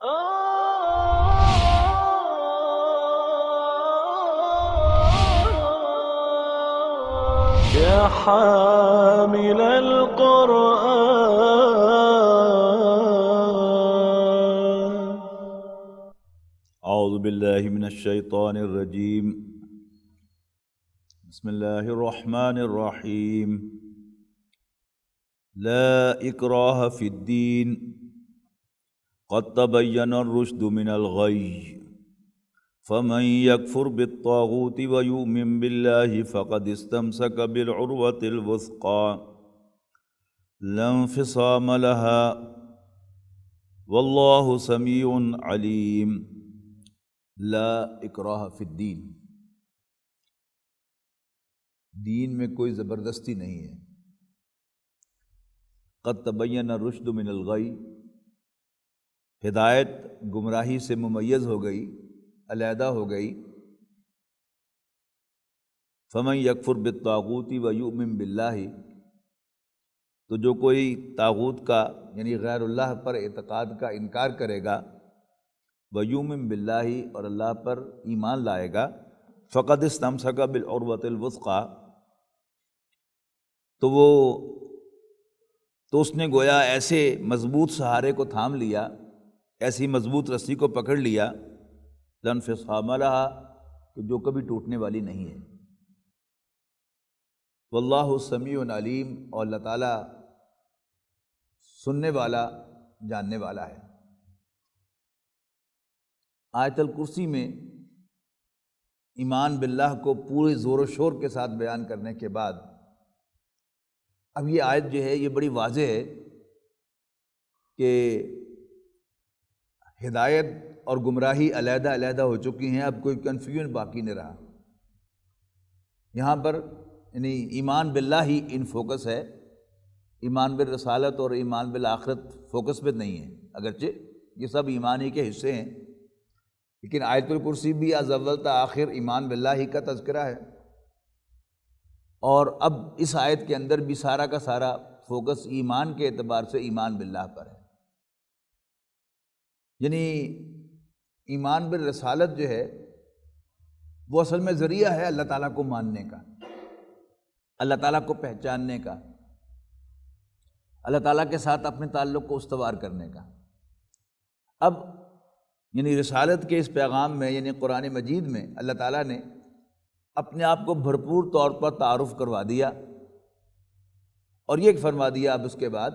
يا حامل القرآن. اعوذ باللہ من الشیطان الرجیم. بسم اللہ الرحمن الرحیم. لا اکراہ فی الدین قد تبین الرشد من الغی فمن یکفر بالطاغوت ویؤمن باللہ فقد استمسک بالعروۃ الوثقی لا انفصام لها واللہ سمیع علیم. لا اکراہ فی الدین، دین میں کوئی زبردستی نہیں ہے. قد تبین الرشد من الغی، ہدایت گمراہی سے ممیز ہو گئی، علیحدہ ہو گئی. فمن یکفر بالطاغوت ویؤمن باللہ، تو جو کوئی طاغوت کا یعنی غیر اللہ پر اعتقاد کا انکار کرے گا، ویؤمن باللہ اور اللہ پر ایمان لائے گا، فقد استمسک بالعروۃ الوثقی، تو اس نے گویا ایسے مضبوط سہارے کو تھام لیا، ایسی مضبوط رسی کو پکڑ لیا، لا انفصام لها، کہ جو کبھی ٹوٹنے والی نہیں ہے. واللہ سمیع علیم، اور اللہ تعالیٰ سننے والا، جاننے والا ہے. آیت الکرسی میں ایمان باللہ کو پورے زور و شور کے ساتھ بیان کرنے کے بعد اب یہ آیت جو ہے یہ بڑی واضح ہے کہ ہدایت اور گمراہی علیحدہ علیحدہ ہو چکی ہیں، اب کوئی کنفیوژن باقی نہیں رہا. یہاں پر یعنی ایمان باللہ ہی ان فوکس ہے، ایمان بالرسالت اور ایمان بالآخرت فوکس پہ نہیں ہے، اگرچہ یہ سب ایمان ہی کے حصے ہیں، لیکن آیت الکرسی بھی از اول تا آخر ایمان باللہ ہی کا تذکرہ ہے. اور اب اس آیت کے اندر بھی سارا کا سارا فوکس ایمان کے اعتبار سے ایمان باللہ پر ہے. یعنی ایمان بالرسالت جو ہے وہ اصل میں ذریعہ ہے اللہ تعالیٰ کو ماننے کا، اللہ تعالیٰ کو پہچاننے کا، اللہ تعالیٰ کے ساتھ اپنے تعلق کو استوار کرنے کا. اب یعنی رسالت کے اس پیغام میں یعنی قرآن مجید میں اللہ تعالیٰ نے اپنے آپ کو بھرپور طور پر تعارف کروا دیا، اور یہ فرما دیا اب اس کے بعد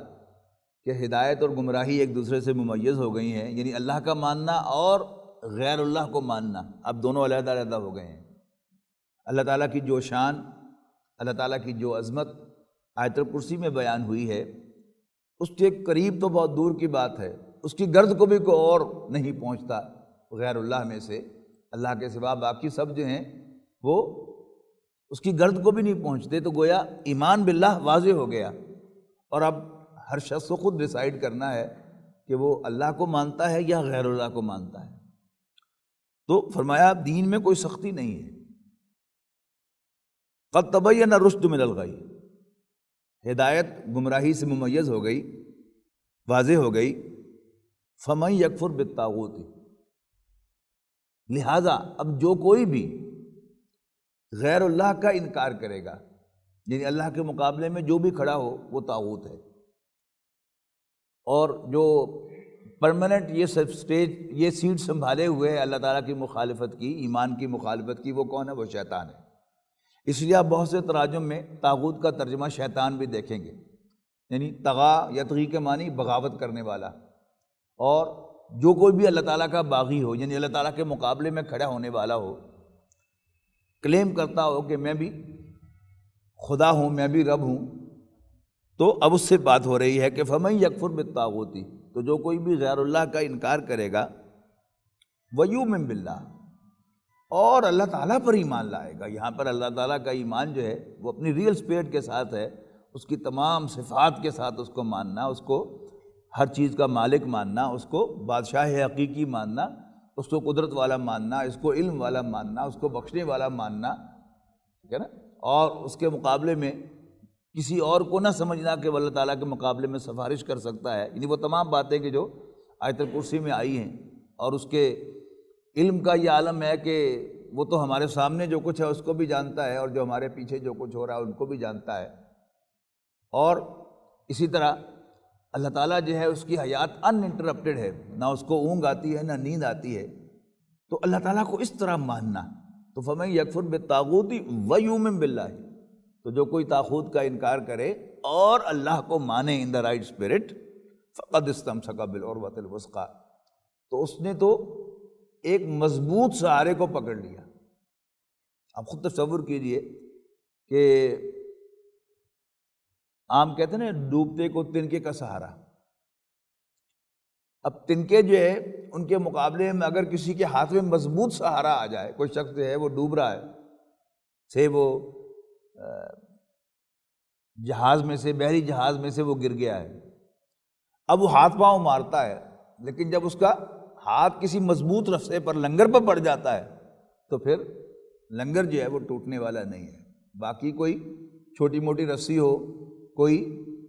کہ ہدایت اور گمراہی ایک دوسرے سے ممیز ہو گئی ہیں، یعنی اللہ کا ماننا اور غیر اللہ کو ماننا اب دونوں علیحدہ علیحدہ ہو گئے ہیں. اللہ تعالیٰ کی جو شان، اللہ تعالیٰ کی جو عظمت آیت الکرسی میں بیان ہوئی ہے، اس کے قریب تو بہت دور کی بات ہے، اس کی گرد کو بھی کوئی اور نہیں پہنچتا غیر اللہ میں سے. اللہ کے سوا باقی سب جو ہیں وہ اس کی گرد کو بھی نہیں پہنچتے. تو گویا ایمان باللہ واضح ہو گیا، اور اب ہر شخص کو خود ڈیسائیڈ کرنا ہے کہ وہ اللہ کو مانتا ہے یا غیر اللہ کو مانتا ہے. تو فرمایا دین میں کوئی سختی نہیں ہے. قد تبین الرشد من الغی، ہدایت گمراہی سے ممیز ہو گئی، واضح ہو گئی. فمن یکفر بالطاغوت، لہذا اب جو کوئی بھی غیر اللہ کا انکار کرے گا، یعنی اللہ کے مقابلے میں جو بھی کھڑا ہو وہ طاغوت ہے. اور جو پرماننٹ یہ سیٹ سنبھالے ہوئے ہے اللہ تعالیٰ کی مخالفت کی، ایمان کی مخالفت کی، وہ کون ہے؟ وہ شیطان ہے. اس لیے آپ بہت سے تراجم میں طاغوت کا ترجمہ شیطان بھی دیکھیں گے، یعنی طغا یطغی کے معنی بغاوت کرنے والا. اور جو کوئی بھی اللہ تعالیٰ کا باغی ہو، یعنی اللہ تعالیٰ کے مقابلے میں کھڑا ہونے والا ہو، کلیم کرتا ہو کہ میں بھی خدا ہوں، میں بھی رب ہوں، تو اب اس سے بات ہو رہی ہے کہ فمن یکفر بالطاغوت، تو جو کوئی بھی غیر اللہ کا انکار کرے گا، ویؤمن باللہ، اور اللہ تعالیٰ پر ایمان لائے گا. یہاں پر اللہ تعالیٰ کا ایمان جو ہے وہ اپنی ریئل اسپرٹ کے ساتھ ہے، اس کی تمام صفات کے ساتھ اس کو ماننا، اس کو ہر چیز کا مالک ماننا، اس کو بادشاہ حقیقی ماننا، اس کو قدرت والا ماننا، اس کو علم والا ماننا، اس کو بخشنے والا ماننا، ٹھیک ہے نا. اور اس کے مقابلے میں کسی اور کو نہ سمجھنا کہ وہ اللہ تعالیٰ کے مقابلے میں سفارش کر سکتا ہے. یعنی وہ تمام باتیں کہ جو آیت الکرسی میں آئی ہیں، اور اس کے علم کا یہ عالم ہے کہ وہ تو ہمارے سامنے جو کچھ ہے اس کو بھی جانتا ہے، اور جو ہمارے پیچھے جو کچھ ہو رہا ہے ان کو بھی جانتا ہے۔ اور اسی طرح اللہ تعالیٰ جو ہے اس کی حیات ان انٹرپٹیڈ ہے، نہ اس کو اونگ آتی ہے نہ نیند آتی ہے۔ تو اللہ تعالیٰ کو اس طرح ماننا، تو فَمَن يَكْفُرْ بِالطَّاغُوتِ وَيُؤْمِن بِاللَّهِ، تو جو کوئی طاغوت کا انکار کرے اور اللہ کو مانے ان دا رائٹ اسپرٹ، فَقَدْ اسْتَمْسَكَ بِالْعُرْوَةِ الْوُثْقَىٰ، تو اس نے تو ایک مضبوط سہارے کو پکڑ لیا۔ آپ خود تصور کیجئے کہ عام کہتے ہیں نا ڈوبتے کو تنکے کا سہارا، اب تنکے جو ہے ان کے مقابلے میں اگر کسی کے ہاتھ میں مضبوط سہارا آ جائے، کوئی شخص جو ہے وہ ڈوب رہا ہے، سے وہ جہاز میں سے، بحری جہاز میں سے وہ گر گیا ہے، اب وہ ہاتھ پاؤں مارتا ہے، لیکن جب اس کا ہاتھ کسی مضبوط رسے پر، لنگر پر پڑ جاتا ہے، تو پھر لنگر جو ہے وہ ٹوٹنے والا نہیں ہے۔ باقی کوئی چھوٹی موٹی رسی ہو، کوئی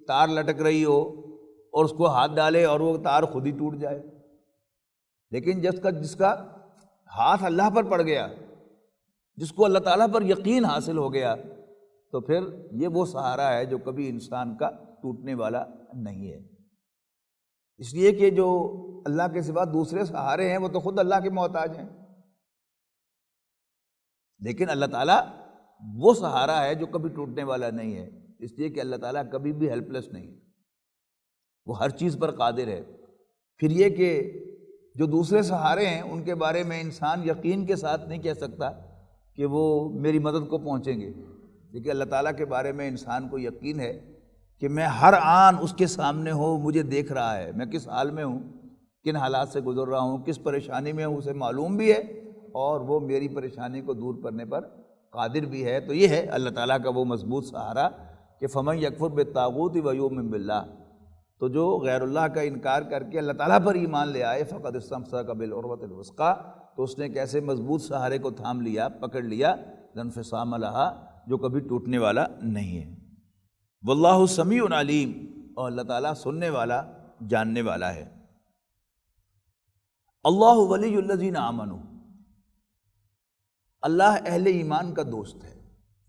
تار لٹک رہی ہو اور اس کو ہاتھ ڈالے اور وہ تار خود ہی ٹوٹ جائے، لیکن جس کا ہاتھ اللہ پر پڑ گیا، جس کو اللہ تعالیٰ پر یقین حاصل ہو گیا، تو پھر یہ وہ سہارا ہے جو کبھی انسان کا ٹوٹنے والا نہیں ہے۔ اس لیے کہ جو اللہ کے سوا دوسرے سہارے ہیں وہ تو خود اللہ کے محتاج ہیں، لیکن اللہ تعالیٰ وہ سہارا ہے جو کبھی ٹوٹنے والا نہیں ہے، اس لیے کہ اللہ تعالیٰ کبھی بھی ہیلپ لیس نہیں ہے، وہ ہر چیز پر قادر ہے۔ پھر یہ کہ جو دوسرے سہارے ہیں ان کے بارے میں انسان یقین کے ساتھ نہیں کہہ سکتا کہ وہ میری مدد کو پہنچیں گے، لیکن اللہ تعالیٰ کے بارے میں انسان کو یقین ہے کہ میں ہر آن اس کے سامنے ہوں، مجھے دیکھ رہا ہے، میں کس حال میں ہوں، کن حالات سے گزر رہا ہوں، کس پریشانی میں ہوں، اسے معلوم بھی ہے، اور وہ میری پریشانی کو دور کرنے پر قادر بھی ہے۔ تو یہ ہے اللہ تعالیٰ کا وہ مضبوط سہارا کہ فَمَن يَكْفُرْ بِالطَّاغُوتِ وَيُؤْمِن بِاللَّهِ، تو جو غیر اللہ کا انکار کر کے اللہ تعالیٰ پر ایمان لے آئے، فقد استمسک بالعروۃ الوثقیٰ، تو اس نے ایک ایسے مضبوط سہارے کو تھام لیا، پکڑ لیا، لا انفصام لہا، جو کبھی ٹوٹنے والا نہیں ہے۔ واللہ سمیع علیم، اور اللہ تعالیٰ سننے والا، جاننے والا ہے۔ اللہ ولی الذین آمنوا، اللہ اہل ایمان کا دوست ہے۔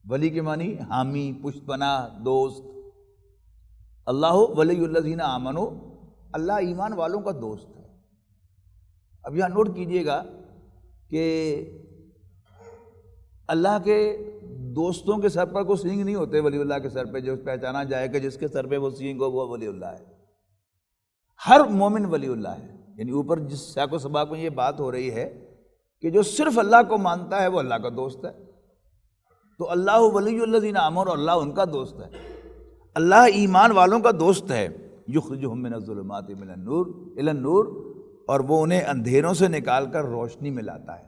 ولی کے معنی حامی، پشت پناہ، دوست۔ اللہ ولی الذین آمنوا، اللہ ایمان والوں کا دوست ہے۔ اب یہاں نوٹ کیجئے گا کہ اللہ کے دوستوں کے سر پر کوئی سینگ نہیں ہوتے، ولی اللہ کے سر پہ جو پہچانا جائے کہ جس کے سر پہ وہ سینگ ہو وہ ولی اللہ ہے۔ ہر مومن ولی اللہ ہے، یعنی اوپر جس سیاق و سباق میں یہ بات ہو رہی ہے کہ جو صرف اللہ کو مانتا ہے وہ اللہ کا دوست ہے۔ تو اللہ ولی الذین آمنوا، اللہ ان کا دوست ہے، اللہ ایمان والوں کا دوست ہے۔ یخرجہم من الظلمات من النور الی النور، اور وہ انہیں اندھیروں سے نکال کر روشنی میں لاتا ہے۔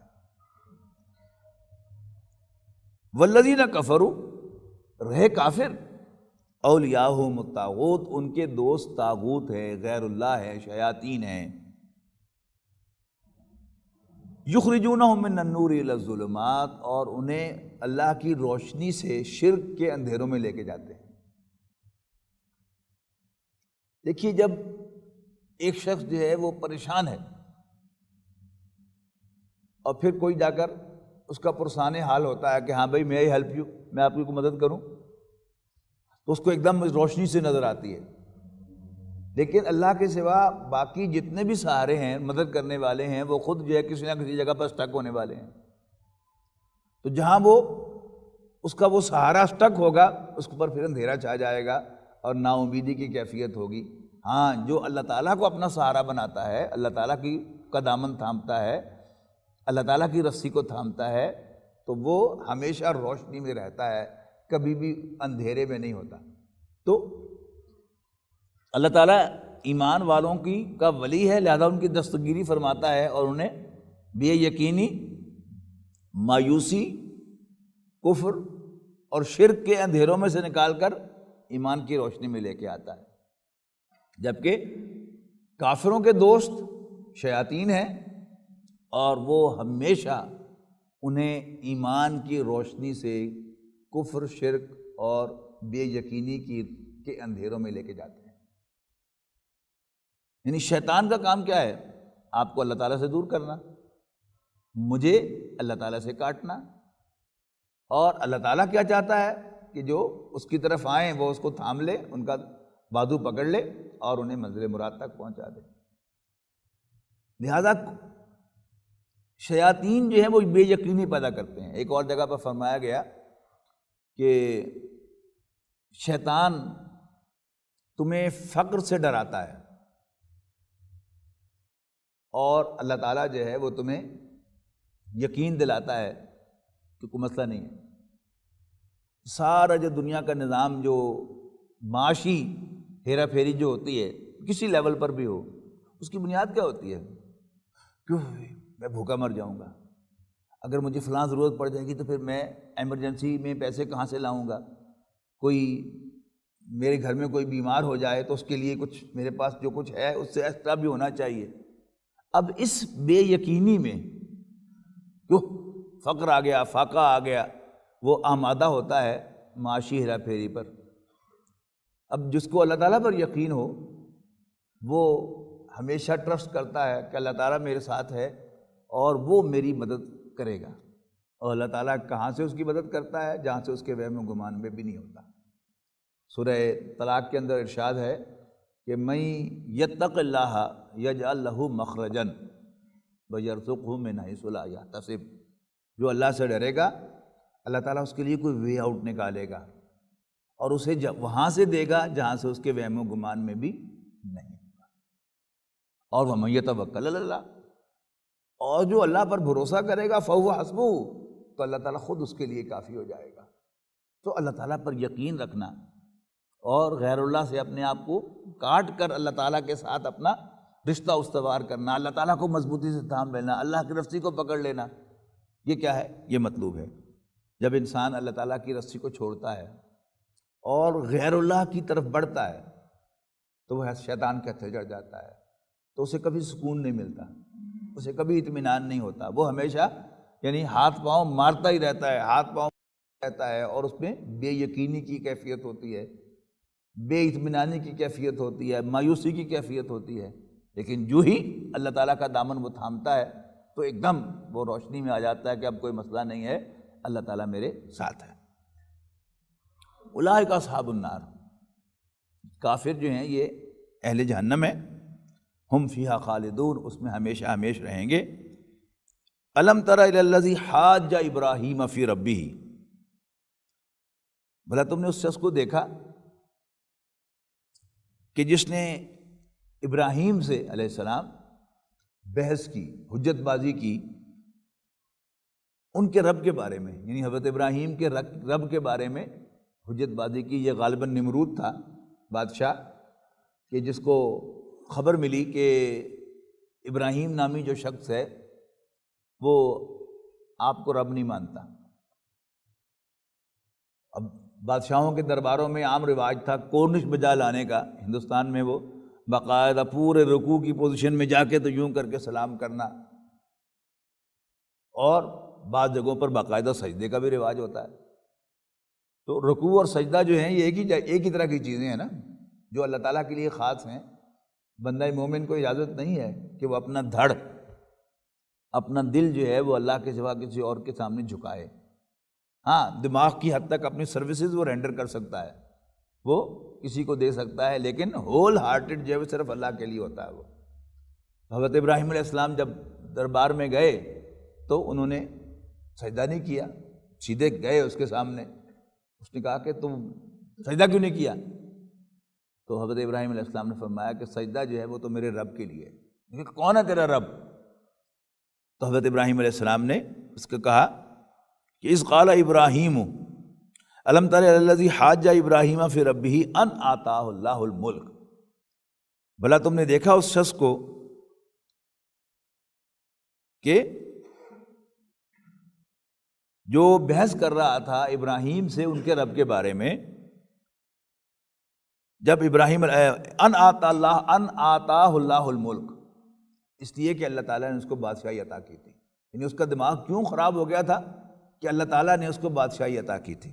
والذین کفروا، رہے کافر، اولیاءہم الطاغوت، ان کے دوست طاغوت ہے، غیر اللہ ہے، شیاطین ہیں۔ یخرجونہم من النور الی الظلمات، اور انہیں اللہ کی روشنی سے شرک کے اندھیروں میں لے کے جاتے ہیں۔ دیکھیے جب ایک شخص جو ہے وہ پریشان ہے اور پھر کوئی جا کر اس کا پرسان حال ہوتا ہے کہ ہاں بھائی میں ہیلپ یو، میں آپ کی کوئی مدد کروں، تو اس کو ایک دم روشنی سے نظر آتی ہے۔ لیکن اللہ کے سوا باقی جتنے بھی سہارے ہیں، مدد کرنے والے ہیں، وہ خود جو ہے کسی نہ کسی جگہ پر سٹک ہونے والے ہیں۔ تو جہاں وہ اس کا وہ سہارا سٹک ہوگا، اس پر پھر اندھیرا چھا جائے گا اور نا امیدی کی کیفیت ہوگی۔ ہاں جو اللہ تعالیٰ کو اپنا سہارا بناتا ہے، اللہ تعالیٰ کا دامن تھامتا ہے، اللہ تعالیٰ کی رسی کو تھامتا ہے، تو وہ ہمیشہ روشنی میں رہتا ہے، کبھی بھی اندھیرے میں نہیں ہوتا۔ تو اللہ تعالیٰ ایمان والوں کا ولی ہے، لہذا ان کی دستگیری فرماتا ہے اور انہیں بے یقینی، مایوسی، کفر اور شرک کے اندھیروں میں سے نکال کر ایمان کی روشنی میں لے کے آتا ہے۔ جبکہ کافروں کے دوست شیاطین ہیں، اور وہ ہمیشہ انہیں ایمان کی روشنی سے کفر، شرک اور بے یقینی کے اندھیروں میں لے کے جاتے ہیں۔ یعنی شیطان کا کام کیا ہے؟ آپ کو اللہ تعالیٰ سے دور کرنا، مجھے اللہ تعالیٰ سے کاٹنا۔ اور اللہ تعالیٰ کیا چاہتا ہے کہ جو اس کی طرف آئیں وہ اس کو تھام لے، ان کا بازو پکڑ لے اور انہیں منزل مراد تک پہنچا دے۔ لہذا شیاطین جو ہیں وہ بے یقینی پیدا کرتے ہیں۔ ایک اور جگہ پر فرمایا گیا کہ شیطان تمہیں فقر سے ڈراتا ہے اور اللہ تعالیٰ جو ہے وہ تمہیں یقین دلاتا ہے کہ کوئی مسئلہ نہیں ہے۔ سارا جو دنیا کا نظام، جو معاشی ہیرا پھیری جو ہوتی ہے کسی لیول پر بھی ہو، اس کی بنیاد کیا ہوتی ہے؟ کیوں میں بھوکا مر جاؤں گا، اگر مجھے فلاں ضرورت پڑ جائے گی تو پھر میں ایمرجنسی میں پیسے کہاں سے لاؤں گا، کوئی میرے گھر میں کوئی بیمار ہو جائے تو اس کے لیے کچھ میرے پاس جو کچھ ہے اس سے ایکسٹرا بھی ہونا چاہیے۔ اب اس بے یقینی میں کیوں فقر آ گیا، فاقہ آ گیا، وہ آمادہ ہوتا ہے معاشی ہیرا پھیری پر۔ اب جس کو اللہ تعالیٰ پر یقین ہو وہ ہمیشہ ٹرسٹ کرتا ہے کہ اللہ تعالیٰ میرے ساتھ ہے اور وہ میری مدد کرے گا۔ اور اللہ تعالیٰ کہاں سے اس کی مدد کرتا ہے؟ جہاں سے اس کے وہم و گمان میں بھی نہیں ہوتا۔ سورہ طلاق کے اندر ارشاد ہے کہ من یتق اللہ یجعل لہ مخرجا ویرزقہ من حیث لا یحتسب، جو اللہ سے ڈرے گا اللہ تعالیٰ اس کے لیے کوئی وے آؤٹ نکالے گا اور اسے وہاں سے دے گا جہاں سے اس کے وہم و گمان میں بھی نہیں ہوگا۔ اور ومن یتوکل علی اللہ، اور جو اللہ پر بھروسہ کرے گا فہو حسبہ، تو اللہ تعالیٰ خود اس کے لیے کافی ہو جائے گا۔ تو اللہ تعالیٰ پر یقین رکھنا اور غیر اللہ سے اپنے آپ کو کاٹ کر اللہ تعالیٰ کے ساتھ اپنا رشتہ استوار کرنا، اللہ تعالیٰ کو مضبوطی سے تھام لینا، اللہ کی رسی کو پکڑ لینا، یہ کیا ہے؟ یہ مطلوب ہے۔ جب انسان اللہ تعالیٰ کی رسی کو چھوڑتا ہے اور غیر اللہ کی طرف بڑھتا ہے تو وہ شیطان کے ہتھے چڑھ جاتا ہے، تو اسے کبھی سکون نہیں ملتا، اسے کبھی اطمینان نہیں ہوتا، وہ ہمیشہ یعنی ہاتھ پاؤں مارتا ہی رہتا ہے، ہاتھ پاؤں رہتا ہے، اور اس میں بے یقینی کی کیفیت ہوتی ہے، بے اطمینانی کی کیفیت ہوتی ہے، مایوسی کی کیفیت ہوتی ہے۔ لیکن جو ہی اللہ تعالیٰ کا دامن وہ تھامتا ہے تو ایک دم وہ روشنی میں آ جاتا ہے کہ اب کوئی مسئلہ نہیں ہے، اللہ تعالیٰ میرے ساتھ ہے۔ اولئک اصحاب النار، کافر جو ہیں یہ اہل جہنم ہے، ہم فیہا خالدون، اس میں ہمیشہ ہمیش رہیں گے۔ الم تر الی الذی حاج ابراہیم فی ربہ، بھلا تم نے اس شخص کو دیکھا کہ جس نے ابراہیم سے علیہ السلام بحث کی، حجت بازی کی ان کے رب کے بارے میں، یعنی حضرت ابراہیم کے رب کے بارے میں حجت بازی کی۔ یہ غالباً نمرود تھا بادشاہ، کہ جس کو خبر ملی کہ ابراہیم نامی جو شخص ہے وہ آپ کو رب نہیں مانتا۔ اب بادشاہوں کے درباروں میں عام رواج تھا کورنش بجا لانے کا، ہندوستان میں وہ باقاعدہ پورے رکوع کی پوزیشن میں جا کے تو یوں کر کے سلام کرنا، اور بعض جگہوں پر باقاعدہ سجدے کا بھی رواج ہوتا ہے۔ تو رکوع اور سجدہ جو ہیں یہ ایک ہی طرح کی چیزیں ہیں نا، جو اللہ تعالیٰ کے لیے خاص ہیں۔ بندہ مومن کو اجازت نہیں ہے کہ وہ اپنا دھڑ، اپنا دل جو ہے وہ اللہ کے سوا کسی اور کے سامنے جھکائے۔ ہاں، دماغ کی حد تک اپنی سروسز وہ رینڈر کر سکتا ہے، وہ کسی کو دے سکتا ہے، لیکن ہول ہارٹڈ جو ہے وہ صرف اللہ کے لیے ہوتا ہے۔ وہ حضرت ابراہیم علیہ السلام جب دربار میں گئے تو انہوں نے سجدہ نہیں کیا، سیدھے گئے اس کے سامنے، اس نے کہا کہ تم سجدہ کیوں نہیں کیا؟ تو حضرت ابراہیم علیہ السلام نے فرمایا کہ سجدہ جو ہے وہ تو میرے رب کے لیے ہے۔ کون ہے تیرا رب؟ تو حضرت ابراہیم علیہ السلام نے اس کو کہا کہ اذ قال ابراہیم الم تر الی الذی حاج ابراہیم فی ربہ ان آتاہ اللہ الملک، بھلا تم نے دیکھا اس شخص کو کہ جو بحث کر رہا تھا ابراہیم سے ان کے رب کے بارے میں، جب ابراہیم ان آتاہ اللہ الملک، اس لیے کہ اللہ تعالیٰ نے اس کو بادشاہی عطا کی تھی، یعنی اس کا دماغ کیوں خراب ہو گیا تھا کہ اللہ تعالیٰ نے اس کو بادشاہی عطا کی تھی۔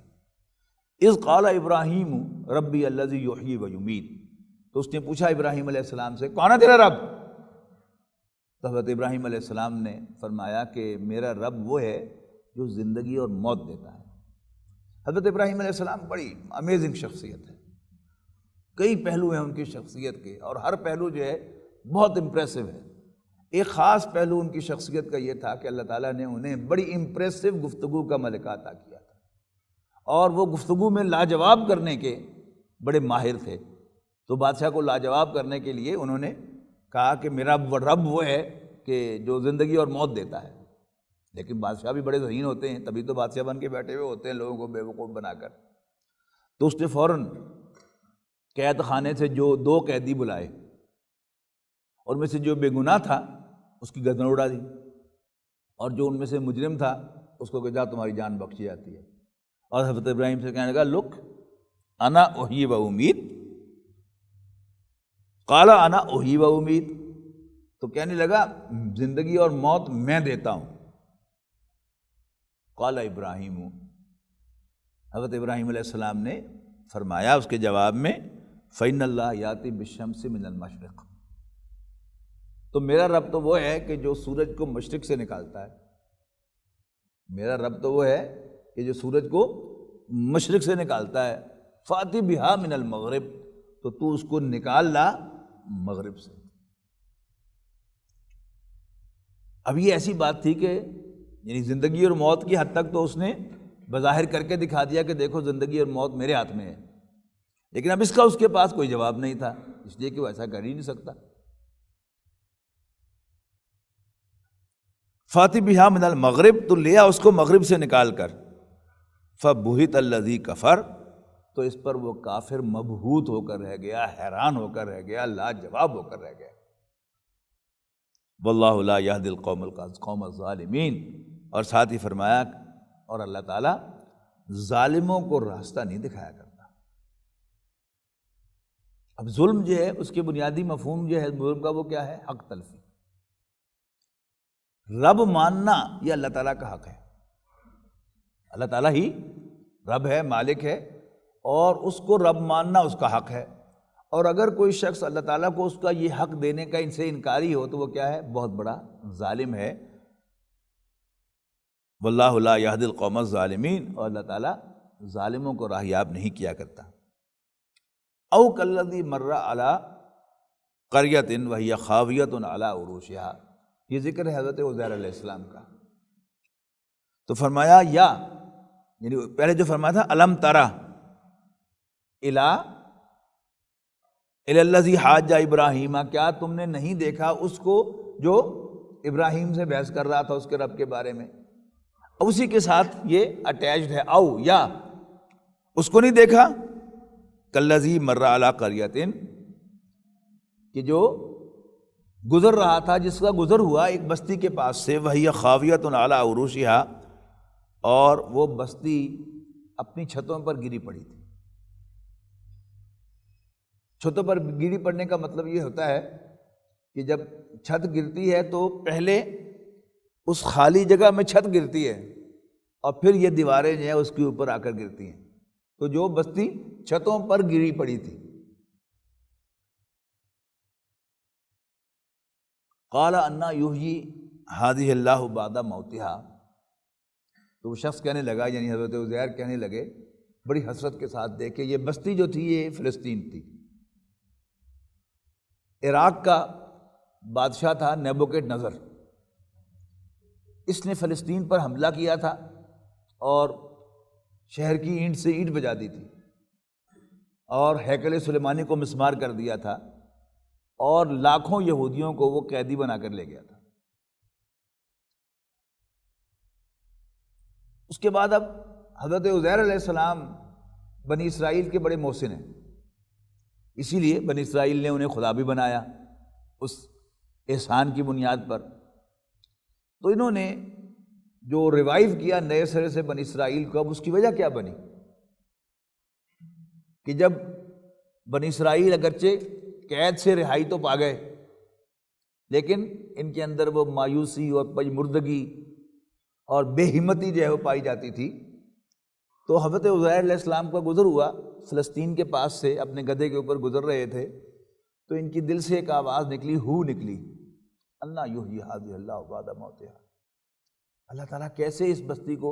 اذ قال ابراہیم ربی الذی یحیی و یمیت، تو اس نے پوچھا ابراہیم علیہ السلام سے کون ہے تیرا رب؟ تو حضرت ابراہیم علیہ السلام نے فرمایا کہ میرا رب وہ ہے جو زندگی اور موت دیتا ہے۔ حضرت ابراہیم علیہ السلام بڑی امیزنگ شخصیت ہے، کئی پہلو ہیں ان کی شخصیت کے، اور ہر پہلو جو ہے بہت امپریسو ہے۔ ایک خاص پہلو ان کی شخصیت کا یہ تھا کہ اللہ تعالیٰ نے انہیں بڑی امپریسو گفتگو کا ملکہ عطا کیا تھا، اور وہ گفتگو میں لاجواب کرنے کے بڑے ماہر تھے۔ تو بادشاہ کو لاجواب کرنے کے لیے انہوں نے کہا کہ میرا رب وہ ہے کہ جو زندگی اور موت دیتا ہے۔ لیکن بادشاہ بھی بڑے ذہین ہوتے ہیں، تبھی تو بادشاہ بن کے بیٹھے ہوئے ہوتے ہیں لوگوں کو بیوقوف بنا کر۔ تو اس نے فوراً قید خانے سے جو 2 قیدی بلائے، اور ان میں سے جو بے گناہ تھا اس کی گردن اڑا دی، اور جو ان میں سے مجرم تھا اس کو کہ جا تمہاری جان بخشی جاتی ہے۔ اور حضرت ابراہیم سے کہنے لگا لک انا احیی و امید، قال انا احیی و امید، تو کہنے لگا زندگی اور موت میں دیتا ہوں۔ قال ابراہیم، حضرت ابراہیم علیہ السلام نے فرمایا اس کے جواب میں فإن اللہ یاتی بالشمس من المشرق، تو میرا رب تو وہ ہے کہ جو سورج کو مشرق سے نکالتا ہے، میرا رب تو وہ ہے کہ جو سورج کو مشرق سے نکالتا ہے، فاتی بہا من المغرب، تو تو اس کو نکال لا مغرب سے۔ اب یہ ایسی بات تھی کہ یعنی زندگی اور موت کی حد تک تو اس نے بظاہر کر کے دکھا دیا کہ دیکھو زندگی اور موت میرے ہاتھ میں ہے، لیکن اب اس کا اس کے پاس کوئی جواب نہیں تھا، اس لیے کہ وہ ایسا کر ہی نہیں سکتا۔ فاتی بہا من المغرب، تو لیا اس کو مغرب سے نکال کر، فبہت الذی کفر، تو اس پر وہ کافر مبہوت ہو کر رہ گیا، حیران ہو کر رہ گیا، لاجواب ہو کر رہ گیا۔ واللہ لا یہدی القوم الظالمین، اور ساتھ ہی فرمایا اور اللہ تعالیٰ ظالموں کو راستہ نہیں دکھایا کرتا۔ اب ظلم جو ہے اس کے بنیادی مفہوم جو ہے ظلم کا وہ کیا ہے؟ حق تلفی۔ رب ماننا یہ اللہ تعالیٰ کا حق ہے، اللہ تعالیٰ ہی رب ہے، مالک ہے، اور اس کو رب ماننا اس کا حق ہے۔ اور اگر کوئی شخص اللہ تعالیٰ کو اس کا یہ حق دینے کا ان سے انکاری ہو تو وہ کیا ہے؟ بہت بڑا ظالم ہے۔ واللہ لا یہدی القوم الظالمین، اور اللہ تعالیٰ ظالموں کو راہیاب نہیں کیا کرتا۔ او کالذی مر علی قریۃ وہی خاویۃ علی عروشہا، یہ ذکر ہے حضرت عزیر علیہ السلام کا۔ تو فرمایا یا، یعنی پہلے جو فرمایا تھا الم ترى الی الذی حاج ابراہیم، کیا تم نے نہیں دیکھا اس کو جو ابراہیم سے بحث کر رہا تھا اس کے رب کے بارے میں؟ اسی کے ساتھ یہ اٹیچڈ ہے، او یا اس کو نہیں دیکھا کالذی مر علی قریۃ، کہ جو گزر رہا تھا، جس کا گزر ہوا ایک بستی کے پاس سے، وہی خاویۃ علی عروشہا، اور وہ بستی اپنی چھتوں پر گری پڑی تھی۔ چھتوں پر گری پڑنے کا مطلب یہ ہوتا ہے کہ جب چھت گرتی ہے تو پہلے اس خالی جگہ میں چھت گرتی ہے، اور پھر یہ دیواریں جو ہیں اس کے اوپر آ کر گرتی ہیں۔ تو جو بستی چھتوں پر گری پڑی تھی، قال انا یحیی ہذہ اللہ بعد موتہا، تو وہ شخص کہنے لگا، یعنی حضرت عزیر کہنے لگے بڑی حسرت کے ساتھ، دیکھے یہ بستی جو تھی یہ فلسطین تھی۔ عراق کا بادشاہ تھا نیبوکڈ نظر، اس نے فلسطین پر حملہ کیا تھا اور شہر کی اینٹ سے اینٹ بجا دی تھی، اور ہیکل سلیمانی کو مسمار کر دیا تھا، اور لاکھوں یہودیوں کو وہ قیدی بنا کر لے گیا تھا۔ اس کے بعد اب حضرت عزیر علیہ السلام بنی اسرائیل کے بڑے محسن ہیں، اسی لیے بنی اسرائیل نے انہیں خدا بھی بنایا اس احسان کی بنیاد پر۔ تو انہوں نے جو ریوائیو کیا نئے سرے سے بنی اسرائیل کو، اب اس کی وجہ کیا بنی کہ جب بنی اسرائیل اگرچہ قید سے رہائی تو پا گئے، لیکن ان کے اندر وہ مایوسی اور پژمردگی اور بے ہمتی جو ہے وہ پائی جاتی تھی۔ تو حضرت عزیر علیہ السلام کا گزر ہوا، فلسطین کے پاس سے اپنے گدھے کے اوپر گزر رہے تھے، تو ان کی دل سے ایک آواز نکلی، ہو نکلی، انا یحیی ھذہ اللہ بعد موتہا، اللہ تعالیٰ کیسے اس بستی کو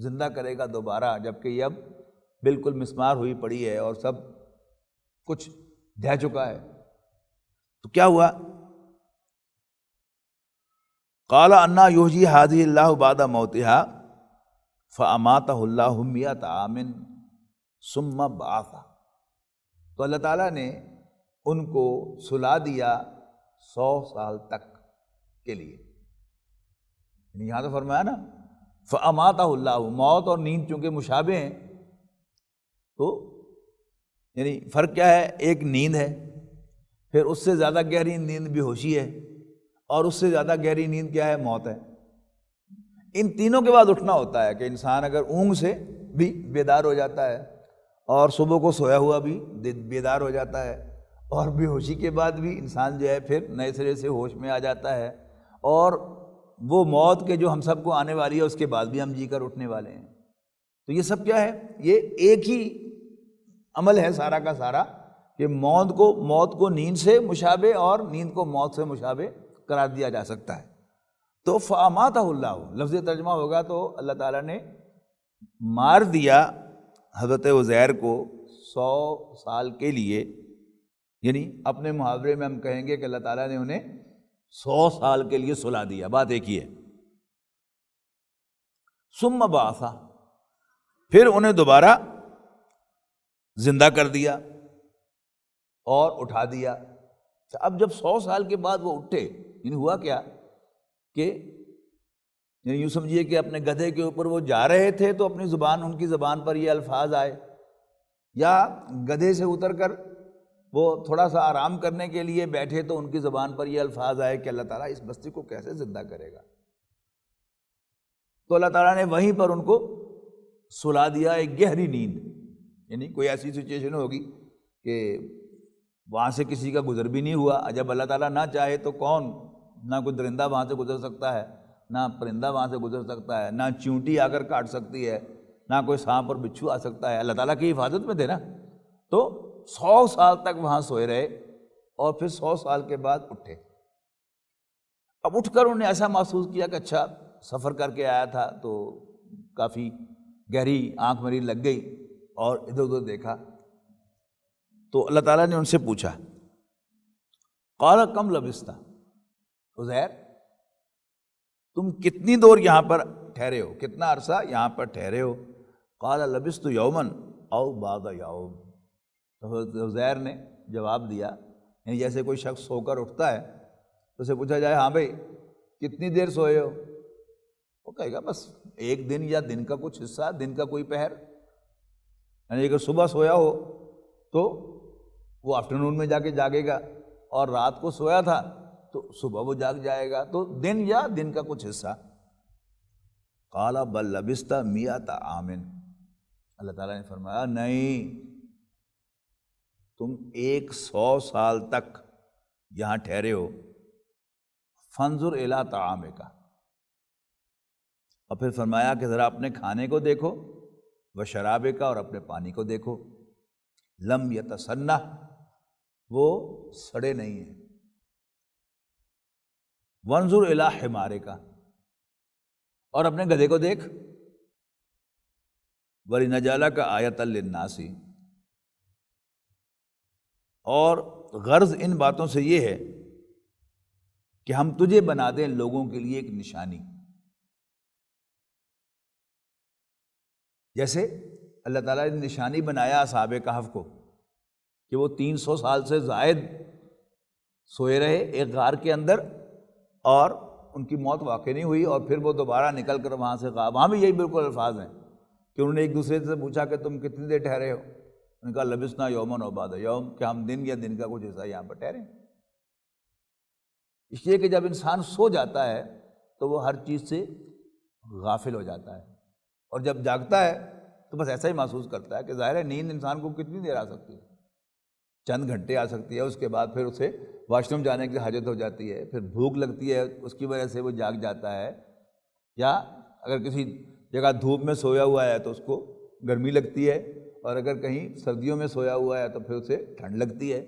زندہ کرے گا دوبارہ، جبکہ یہ اب بالکل مسمار ہوئی پڑی ہے اور سب کچھ ڈھہ چکا ہے۔ تو کیا ہوا؟ قال انا یحیی ھذہ اللہ بعد موتہا فاماتہ اللہ مئۃ عام ثم بعثہ، تو اللہ تعالیٰ نے ان کو سلا دیا 100 سال تک کے لیے۔ یہاں تو فرمایا نا فاماتہ اللہ، موت اور نیند چونکہ مشابہ ہیں، تو یعنی فرق کیا ہے؟ ایک نیند ہے، پھر اس سے زیادہ گہری نیند بے ہوشی ہے، اور اس سے زیادہ گہری نیند کیا ہے؟ موت ہے۔ ان تینوں کے بعد اٹھنا ہوتا ہے کہ انسان اگر اونگ سے بھی بیدار ہو جاتا ہے، اور صبح کو سویا ہوا بھی بیدار ہو جاتا ہے، اور بے ہوشی کے بعد بھی انسان جو ہے پھر نئے سرے سے ہوش میں آ جاتا ہے، اور وہ موت کے جو ہم سب کو آنے والی ہے اس کے بعد بھی ہم جی کر اٹھنے والے ہیں۔ تو یہ سب کیا ہے؟ یہ ایک ہی عمل ہے سارا کا سارا، کہ موت کو نیند سے مشابہ اور نیند کو موت سے مشابہ قرار دیا جا سکتا ہے۔ تو فاماتہ اللہ، لفظ ترجمہ ہوگا تو اللہ تعالیٰ نے مار دیا حضرت عزیر کو 100 سال کے لیے، یعنی اپنے محاورے میں ہم کہیں گے کہ اللہ تعالیٰ نے انہیں 100 سال کے لیے سلا دیا، بات ایک ہی ہے۔ ثم بعثہ، پھر انہیں دوبارہ زندہ کر دیا اور اٹھا دیا۔ اب جب 100 سال کے بعد وہ اٹھے، یعنی ہوا کیا کہ یعنی یوں سمجھیے کہ اپنے گدھے کے اوپر وہ جا رہے تھے تو اپنی زبان، ان کی زبان پر یہ الفاظ آئے، یا گدھے سے اتر کر وہ تھوڑا سا آرام کرنے کے لیے بیٹھے تو ان کی زبان پر یہ الفاظ آئے کہ اللہ تعالیٰ اس بستی کو کیسے زندہ کرے گا۔ تو اللہ تعالیٰ نے وہیں پر ان کو سلا دیا ایک گہری نیند، یعنی کوئی ایسی سچویشن ہوگی کہ وہاں سے کسی کا گزر بھی نہیں ہوا، جب اللہ تعالیٰ نہ چاہے تو کون، نہ کوئی درندہ وہاں سے گزر سکتا ہے، نہ پرندہ وہاں سے گزر سکتا ہے، نہ چیونٹی آ کر کاٹ سکتی ہے، نہ کوئی سانپ اور بچھو آ سکتا ہے، اللہ تعالیٰ کی حفاظت میں تھے نا۔ تو 100 سال تک وہاں سوئے رہے، اور پھر 100 سال کے بعد اٹھے۔ اب اٹھ کر انہوں نے ایسا محسوس کیا کہ اچھا سفر کر کے آیا تھا تو کافی گہری آنکھ میری لگ گئی، اور ادھر ادھر دیکھا تو اللہ تعالیٰ نے ان سے پوچھا، قال کم لبثت، عزیر تم کتنی دور یہاں پر ٹھہرے ہو، کتنا عرصہ یہاں پر ٹھہرے ہو؟ قال لبثت یوما او بعض یوم، تو عزیر نے جواب دیا، یعنی جیسے کوئی شخص سو کر اٹھتا ہے تو اسے پوچھا جائے ہاں بھائی کتنی دیر سوئے ہو، وہ کہے گا بس ایک دن یا دن کا کچھ حصہ، دن کا کوئی پہر، یعنی اگر صبح سویا ہو تو وہ آفٹرنون میں جا کے جاگے گا، اور رات کو سویا تھا تو صبح وہ جاگ جائے گا، تو دن یا دن کا کچھ حصہ۔ قال بل لبثت 100 عام، اللہ تعالیٰ نے فرمایا نہیں، تم 100 سال تک یہاں ٹھہرے ہو۔ فانظر الی طعامک، اور پھر فرمایا کہ ذرا اپنے کھانے کو دیکھو، و شرابک، اور اپنے پانی کو دیکھو، لم یتسنہ، وہ سڑے نہیں ہیں۔ وانظر الی حمارک، اور اپنے گدھے کو دیکھ، وَلِنَجْعَلَكَ آیَةً لِلنَّاسِ، اور غرض ان باتوں سے یہ ہے کہ ہم تجھے بنا دیں لوگوں کے لیے ایک نشانی۔ جیسے اللہ تعالیٰ نے نشانی بنایا اصحاب کہف کو کہ وہ 300 سال سے زائد سوئے رہے ایک غار کے اندر، اور ان کی موت واقع نہیں ہوئی، اور پھر وہ دوبارہ نکل کر وہاں سے غائب۔ وہاں بھی یہی بالکل الفاظ ہیں کہ انہوں نے ایک دوسرے سے پوچھا کہ تم کتنی دیر ٹھہرے ہو، انہوں نے کہا لبثنا یوما او بعض یوم، کہ ہم دن یا دن کا کچھ حصہ یہاں پر ٹھہرے۔ اس لیے کہ جب انسان سو جاتا ہے تو وہ ہر چیز سے غافل ہو جاتا ہے، اور جب جاگتا ہے تو بس ایسا ہی محسوس کرتا ہے کہ ظاہر ہے نیند انسان کو کتنی دیر آ سکتی ہے، چند گھنٹے آ سکتی ہے، اس کے بعد پھر اسے واش روم جانے کی حاجت ہو جاتی ہے، پھر بھوک لگتی ہے، اس کی وجہ سے وہ جاگ جاتا ہے، یا اگر کسی جگہ دھوپ میں سویا ہوا ہے تو اس کو گرمی لگتی ہے، اور اگر کہیں سردیوں میں سویا ہوا ہے تو پھر اسے ٹھنڈ لگتی ہے۔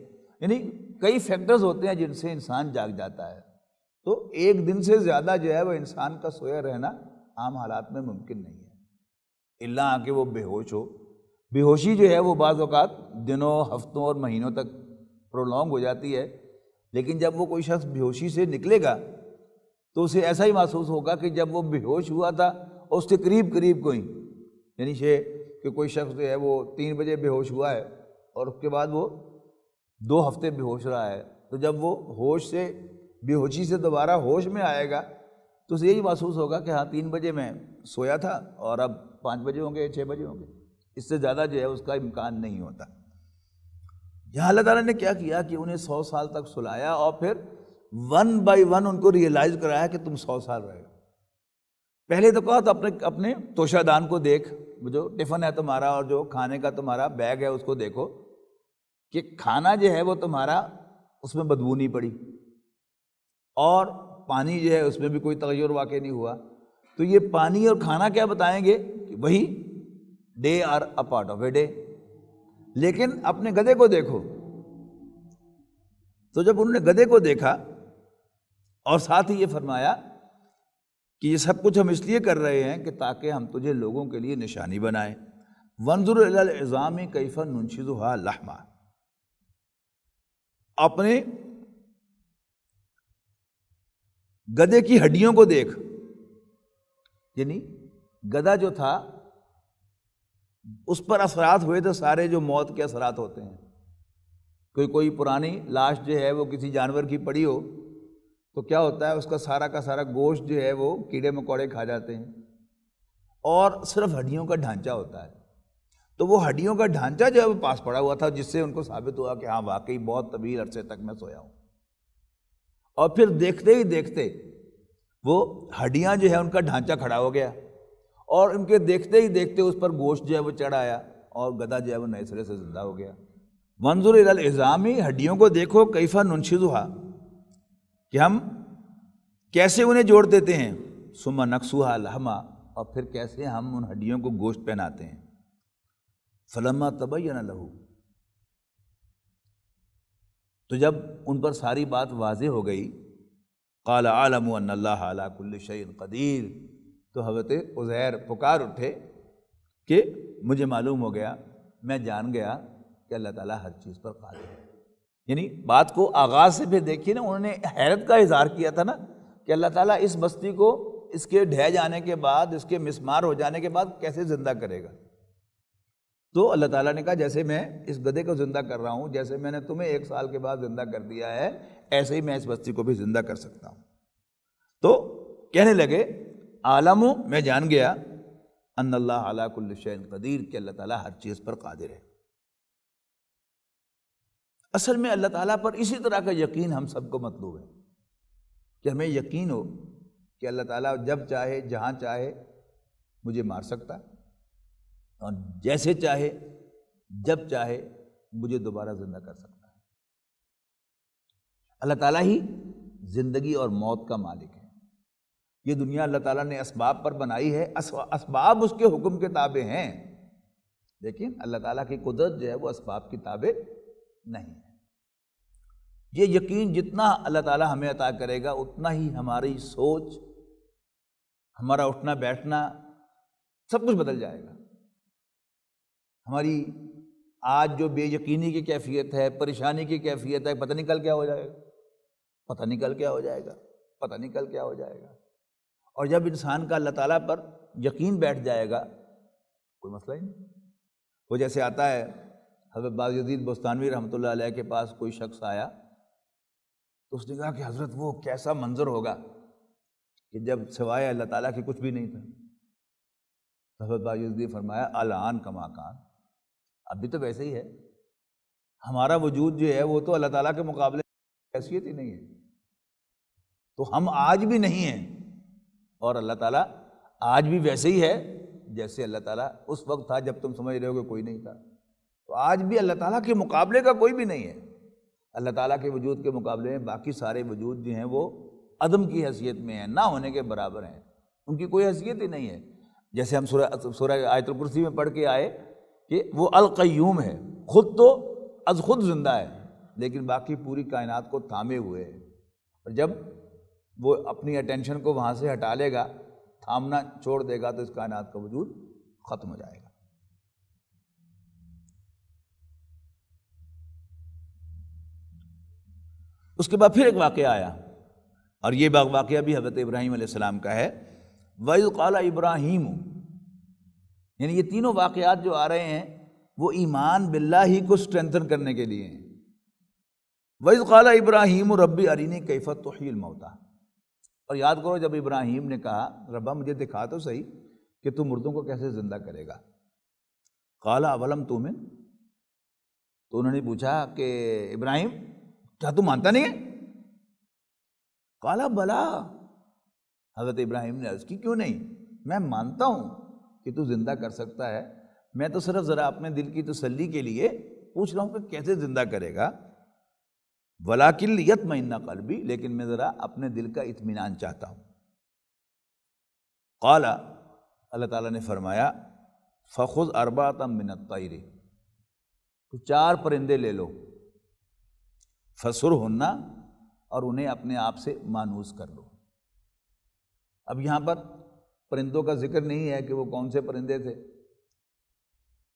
یعنی کئی فیکٹرز ہوتے ہیں جن سے انسان جاگ جاتا ہے، تو ایک دن سے زیادہ جو ہے وہ انسان کا سویا رہنا عام حالات میں ممکن نہیں ہے، الا کہ وہ بے ہوش ہو۔ بے ہوشی جو ہے وہ بعض اوقات دنوں، ہفتوں اور مہینوں تک پرولونگ ہو جاتی ہے، لیکن جب وہ کوئی شخص بے ہوشی سے نکلے گا تو اسے ایسا ہی محسوس ہوگا کہ جب وہ بے ہوش ہوا تھا اور اس کے قریب کوئی، یعنی کہ کوئی شخص جو ہے وہ 3 بجے بے ہوش ہوا ہے اور اس کے بعد وہ 2 ہفتے بے ہوش رہا ہے، تو جب وہ بے ہوشی سے دوبارہ ہوش میں آئے گا تو اسے یہی محسوس ہوگا کہ ہاں 3 بجے میں سویا تھا اور اب 5 بجے ہوں گے، 6 بجے ہوں گے، اس سے زیادہ جو ہے اس کا امکان نہیں ہوتا۔ یہاں اللہ تعالیٰ نے کیا کیا کہ انہیں 100 سال تک سلایا اور پھر 1 بائی 1 ان کو ریئلائز کرایا کہ تم 100 سال رہے ہو۔ پہلے تو کہا تو اپنے توشہ دان کو دیکھ، جو ٹفن ہے تمہارا اور جو کھانے کا تمہارا بیگ ہے اس کو دیکھو کہ کھانا جو ہے وہ تمہارا اس میں بدبو نہیں پڑی اور پانی جو ہے اس میں بھی کوئی تغیر واقع نہیں ہوا، تو یہ پانی اور کھانا کیا بتائیں گے کہ وہی day are a part of a day. لیکن اپنے گدھے کو دیکھو، تو جب انہوں نے گدھے کو دیکھا اور ساتھ ہی یہ فرمایا کہ یہ سب کچھ ہم اس لیے کر رہے ہیں کہ تاکہ ہم تجھے لوگوں کے لیے نشانی بنائیں۔ وانظر الی العظام کیف ننشزها لحما، اپنے گدھے کی ہڈیوں کو دیکھ، یعنی گدھا جو تھا اس پر اثرات ہوئے تھے سارے جو موت کے اثرات ہوتے ہیں۔ کوئی پرانی لاش جو ہے وہ کسی جانور کی پڑی ہو تو کیا ہوتا ہے، اس کا سارا گوشت جو ہے وہ کیڑے مکوڑے کھا جاتے ہیں اور صرف ہڈیوں کا ڈھانچہ ہوتا ہے، تو وہ ہڈیوں کا ڈھانچہ جو ہے وہ پاس پڑا ہوا تھا، جس سے ان کو ثابت ہوا کہ ہاں واقعی بہت طویل عرصے تک میں سویا ہوں۔ اور پھر دیکھتے ہی دیکھتے وہ ہڈیاں جو ہے ان کا ڈھانچہ کھڑا ہو گیا اور ان کے دیکھتے ہی دیکھتے اس پر گوشت جو ہے وہ چڑھ آیا اور گدھا جو ہے وہ نئے سرے سے زندہ ہو گیا۔ وانظر الی العظام، ہڈیوں کو دیکھو، کیف ننشزها، کہ ہم کیسے انہیں جوڑ دیتے ہیں، ثم نکسوها لحما، اور پھر کیسے ہم ان ہڈیوں کو گوشت پہناتے ہیں۔ فلما تبین له، تو جب ان پر ساری بات واضح ہو گئی، قال اعلم ان اللہ علی کل شیء قدیر، تو حضرت عزیر پکار اٹھے کہ مجھے معلوم ہو گیا، میں جان گیا کہ اللہ تعالیٰ ہر چیز پر قادر ہے۔ یعنی بات کو آغاز سے پھر دیکھیے نا، انہوں نے حیرت کا اظہار کیا تھا نا کہ اللہ تعالیٰ اس بستی کو اس کے ڈھہ جانے کے بعد، اس کے مسمار ہو جانے کے بعد کیسے زندہ کرے گا۔ تو اللہ تعالیٰ نے کہا جیسے میں اس گدھے کو زندہ کر رہا ہوں، جیسے میں نے تمہیں 1 سال کے بعد زندہ کر دیا ہے، ایسے ہی میں اس بستی کو بھی زندہ کر سکتا ہوں۔ تو کہنے لگے عالم، میں جان گیا، ان اللہ علی کل شیء قدیر، کہ اللہ تعالیٰ ہر چیز پر قادر ہے۔ اصل میں اللہ تعالیٰ پر اسی طرح کا یقین ہم سب کو مطلوب ہے کہ ہمیں یقین ہو کہ اللہ تعالیٰ جب چاہے، جہاں چاہے مجھے مار سکتا ہے اور جیسے چاہے، جب چاہے مجھے دوبارہ زندہ کر سکتا ہے۔ اللہ تعالیٰ ہی زندگی اور موت کا مالک ہے۔ یہ دنیا اللہ تعالیٰ نے اسباب پر بنائی ہے، اسباب اس کے حکم کے تابع ہیں، لیکن اللہ تعالیٰ کی قدرت جو ہے وہ اسباب کی تابع نہیں ہے۔ یہ یقین جتنا اللہ تعالیٰ ہمیں عطا کرے گا اتنا ہی ہماری سوچ، ہمارا اٹھنا بیٹھنا سب کچھ بدل جائے گا۔ ہماری آج جو بے یقینی کی کیفیت ہے، پریشانی کی کیفیت ہے، پتہ نہیں کل کیا ہو جائے گا، پتہ نہیں کل کیا ہو جائے گا، پتہ نہیں کل کیا ہو جائے گا۔ اور جب انسان کا اللہ تعالیٰ پر یقین بیٹھ جائے گا کوئی مسئلہ ہی نہیں۔ وہ جیسے آتا ہے، حضرت بایزید بستانوی رحمۃ اللہ علیہ کے پاس کوئی شخص آیا تو اس نے کہا کہ حضرت وہ کیسا منظر ہوگا کہ جب سوائے اللہ تعالیٰ کے کچھ بھی نہیں تھا۔ حضرت بایزید فرمایا الان کما کان، اب بھی تو ویسے ہی ہے، ہمارا وجود جو ہے وہ تو اللہ تعالیٰ کے مقابلے میں حیثیت ہی نہیں ہے، تو ہم آج بھی نہیں ہیں اور اللہ تعالیٰ آج بھی ویسے ہی ہے جیسے اللہ تعالیٰ اس وقت تھا جب تم سمجھ رہے ہو کہ کوئی نہیں تھا۔ تو آج بھی اللہ تعالیٰ کے مقابلے کا کوئی بھی نہیں ہے۔ اللہ تعالیٰ کے وجود کے مقابلے میں باقی سارے وجود جو ہیں وہ عدم کی حیثیت میں ہیں، نہ ہونے کے برابر ہیں، ان کی کوئی حیثیت ہی نہیں ہے۔ جیسے ہم سورہ آیت الکرسی میں پڑھ کے آئے کہ وہ القیوم ہے، خود تو از خود زندہ ہے، لیکن باقی پوری کائنات کو تھامے ہوئے ہے، اور جب وہ اپنی اٹینشن کو وہاں سے ہٹا لے گا، تھامنا چھوڑ دے گا، تو اس کائنات کا وجود ختم ہو جائے گا۔ اس کے بعد پھر ایک واقعہ آیا، اور یہ واقعہ بھی حضرت ابراہیم علیہ السلام کا ہے۔ وَإِذْ قَالَ إِبْرَاهِيمُ، یعنی یہ تینوں واقعات جو آ رہے ہیں وہ ایمان باللہ ہی کو اسٹرینتھن کرنے کے لیے ہیں۔ وَإِذْ قَالَ إِبْرَاهِيمُ رَبِّ أَرِنِي كَيْفَ تُحْيِي الْمَوْتَى، اور یاد کرو جب ابراہیم نے کہا ربا مجھے دکھا تو صحیح کہ تو مردوں کو کیسے زندہ کرے گا۔ قَالَ أَوَلَمْ تُؤْمِنْ، تو انہوں نے پوچھا کہ ابراہیم کیا تو مانتا نہیں ہے؟ قَالَ بَلَىٰ، حضرت ابراہیم نے عرض کی کیوں نہیں، میں مانتا ہوں کہ تو زندہ کر سکتا ہے، میں تو صرف ذرا اپنے دل کی تسلی کے لیے پوچھ رہا ہوں کہ کیسے زندہ کرے گا۔ وَلَٰكِن لِيَطْمَئِنَّ قَلْبِي، لیکن میں ذرا اپنے دل کا اطمینان چاہتا ہوں۔ قَالَ، اللہ تعالیٰ نے فرمایا فَخُذْ أَرْبَعَةً مِّنَ الطَّيْرِ، تو 4 پرندے لے لو، فَصُرْهُنَّ، اور انہیں اپنے آپ سے مانوس کر لو۔ اب یہاں پر پرندوں کا ذکر نہیں ہے کہ وہ کون سے پرندے تھے،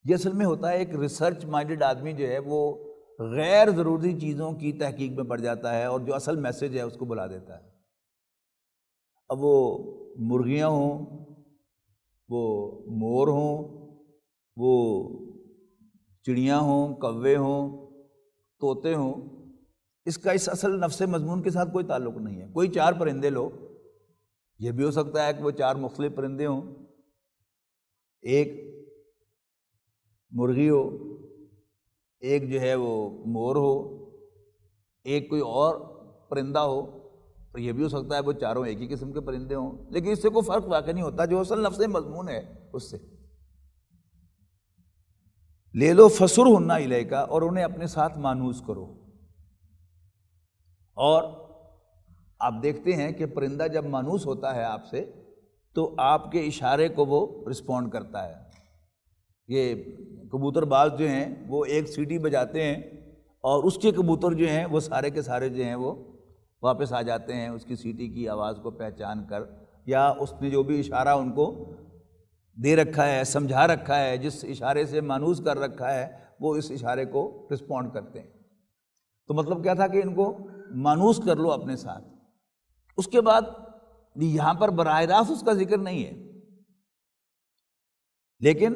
یہ اصل میں ہوتا ہے ایک ریسرچ مائنڈڈ آدمی جو ہے وہ غیر ضروری چیزوں کی تحقیق میں پڑ جاتا ہے اور جو اصل میسج ہے اس کو بلا دیتا ہے۔ اب وہ مرغیاں ہوں، وہ مور ہوں، وہ چڑیاں ہوں، کوے ہوں، طوطے ہوں، اس کا اس اصل نفس مضمون کے ساتھ کوئی تعلق نہیں ہے۔ کوئی 4 پرندے لو، یہ بھی ہو سکتا ہے کہ وہ 4 مختلف پرندے ہوں، ایک مرغی ہو، ایک جو ہے وہ مور ہو، ایک کوئی اور پرندہ ہو، اور یہ بھی ہو سکتا ہے وہ چاروں ایک ہی قسم کے پرندے ہوں، لیکن اس سے کوئی فرق واقع نہیں ہوتا، جو اصل نفس مضمون ہے اس سے لے لو۔ فَصُرْهُنَّ إِلَيْكَ، اور انہیں اپنے ساتھ مانوس کرو۔ اور آپ دیکھتے ہیں کہ پرندہ جب مانوس ہوتا ہے آپ سے تو آپ کے اشارے کو وہ رسپونڈ کرتا ہے۔ یہ کبوتر باز جو ہیں وہ ایک سیٹی بجاتے ہیں اور اس کے کبوتر جو ہیں وہ سارے کے سارے جو ہیں وہ واپس آ جاتے ہیں اس کی سیٹی کی آواز کو پہچان کر، یا اس نے جو بھی اشارہ ان کو دے رکھا ہے، سمجھا رکھا ہے، جس اشارے سے مانوس کر رکھا ہے وہ اس اشارے کو رسپونڈ کرتے ہیں۔ تو مطلب کیا تھا کہ ان کو مانوس کر لو اپنے ساتھ۔ اس کے بعد یہاں پر براہ راست اس کا ذکر نہیں ہے، لیکن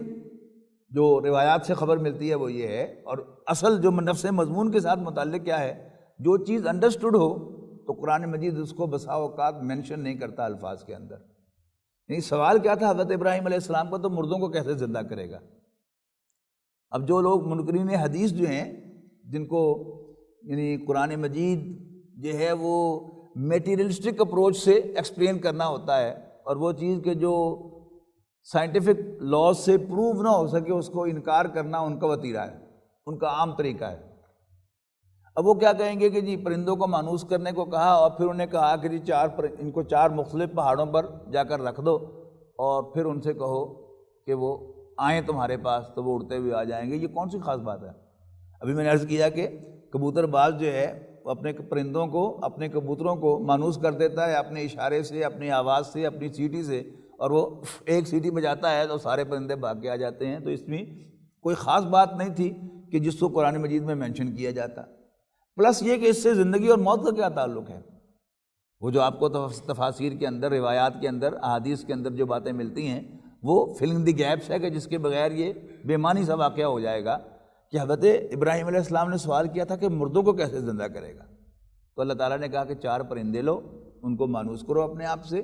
جو روایات سے خبر ملتی ہے وہ یہ ہے، اور اصل جو نفس مضمون کے ساتھ متعلق کیا ہے، جو چیز انڈرسٹوڈ ہو تو قرآن مجید اس کو بسا اوقات مینشن نہیں کرتا الفاظ کے اندر۔ نہیں، سوال کیا تھا حضرت ابراہیم علیہ السلام کا، تو مردوں کو کیسے زندہ کرے گا؟ اب جو لوگ منکرین حدیث جو ہیں، جن کو یعنی قرآن مجید جو ہے وہ میٹیریلسٹک اپروچ سے ایکسپلین کرنا ہوتا ہے، اور وہ چیز کہ جو سائنٹیفک لاز سے پروو نہ ہو سکے اس کو انکار کرنا ان کا وتیرہ ہے، ان کا عام طریقہ ہے۔ اب وہ کیا کہیں گے کہ جی پرندوں کو مانوس کرنے کو کہا، اور پھر انہیں کہا کہ جی ان کو 4 مختلف پہاڑوں پر جا کر رکھ دو اور پھر ان سے کہو کہ وہ آئیں تمہارے پاس، تو وہ اڑتے ہوئے آ جائیں گے۔ یہ کون سی خاص بات ہے؟ ابھی میں نے عرض کیا کہ کبوتر باز جو ہے وہ اپنے پرندوں کو، اپنے کبوتروں کو مانوس کر دیتا ہے اپنے اشارے سے، اپنی آواز سے، اپنی سیٹی سے، اور وہ ایک سیٹی بجاتا ہے تو سارے پرندے بھاگ کے آ جاتے ہیں۔ تو اس میں کوئی خاص بات نہیں تھی کہ جس کو قرآن مجید میں مینشن کیا جاتا۔ پلس یہ کہ اس سے زندگی اور موت کا کیا تعلق ہے؟ وہ جو آپ کو تفاسیر کے اندر، روایات کے اندر، احادیث کے اندر جو باتیں ملتی ہیں وہ فلنگ دی گیپس ہے، کہ جس کے بغیر یہ بے معنی سا واقعہ ہو جائے گا کہ حضرت ابراہیم علیہ السلام نے سوال کیا تھا کہ مردوں کو کیسے زندہ کرے گا، تو اللہ تعالیٰ نے کہا کہ 4 پرندے لو، ان کو مانوس کرو اپنے آپ سے،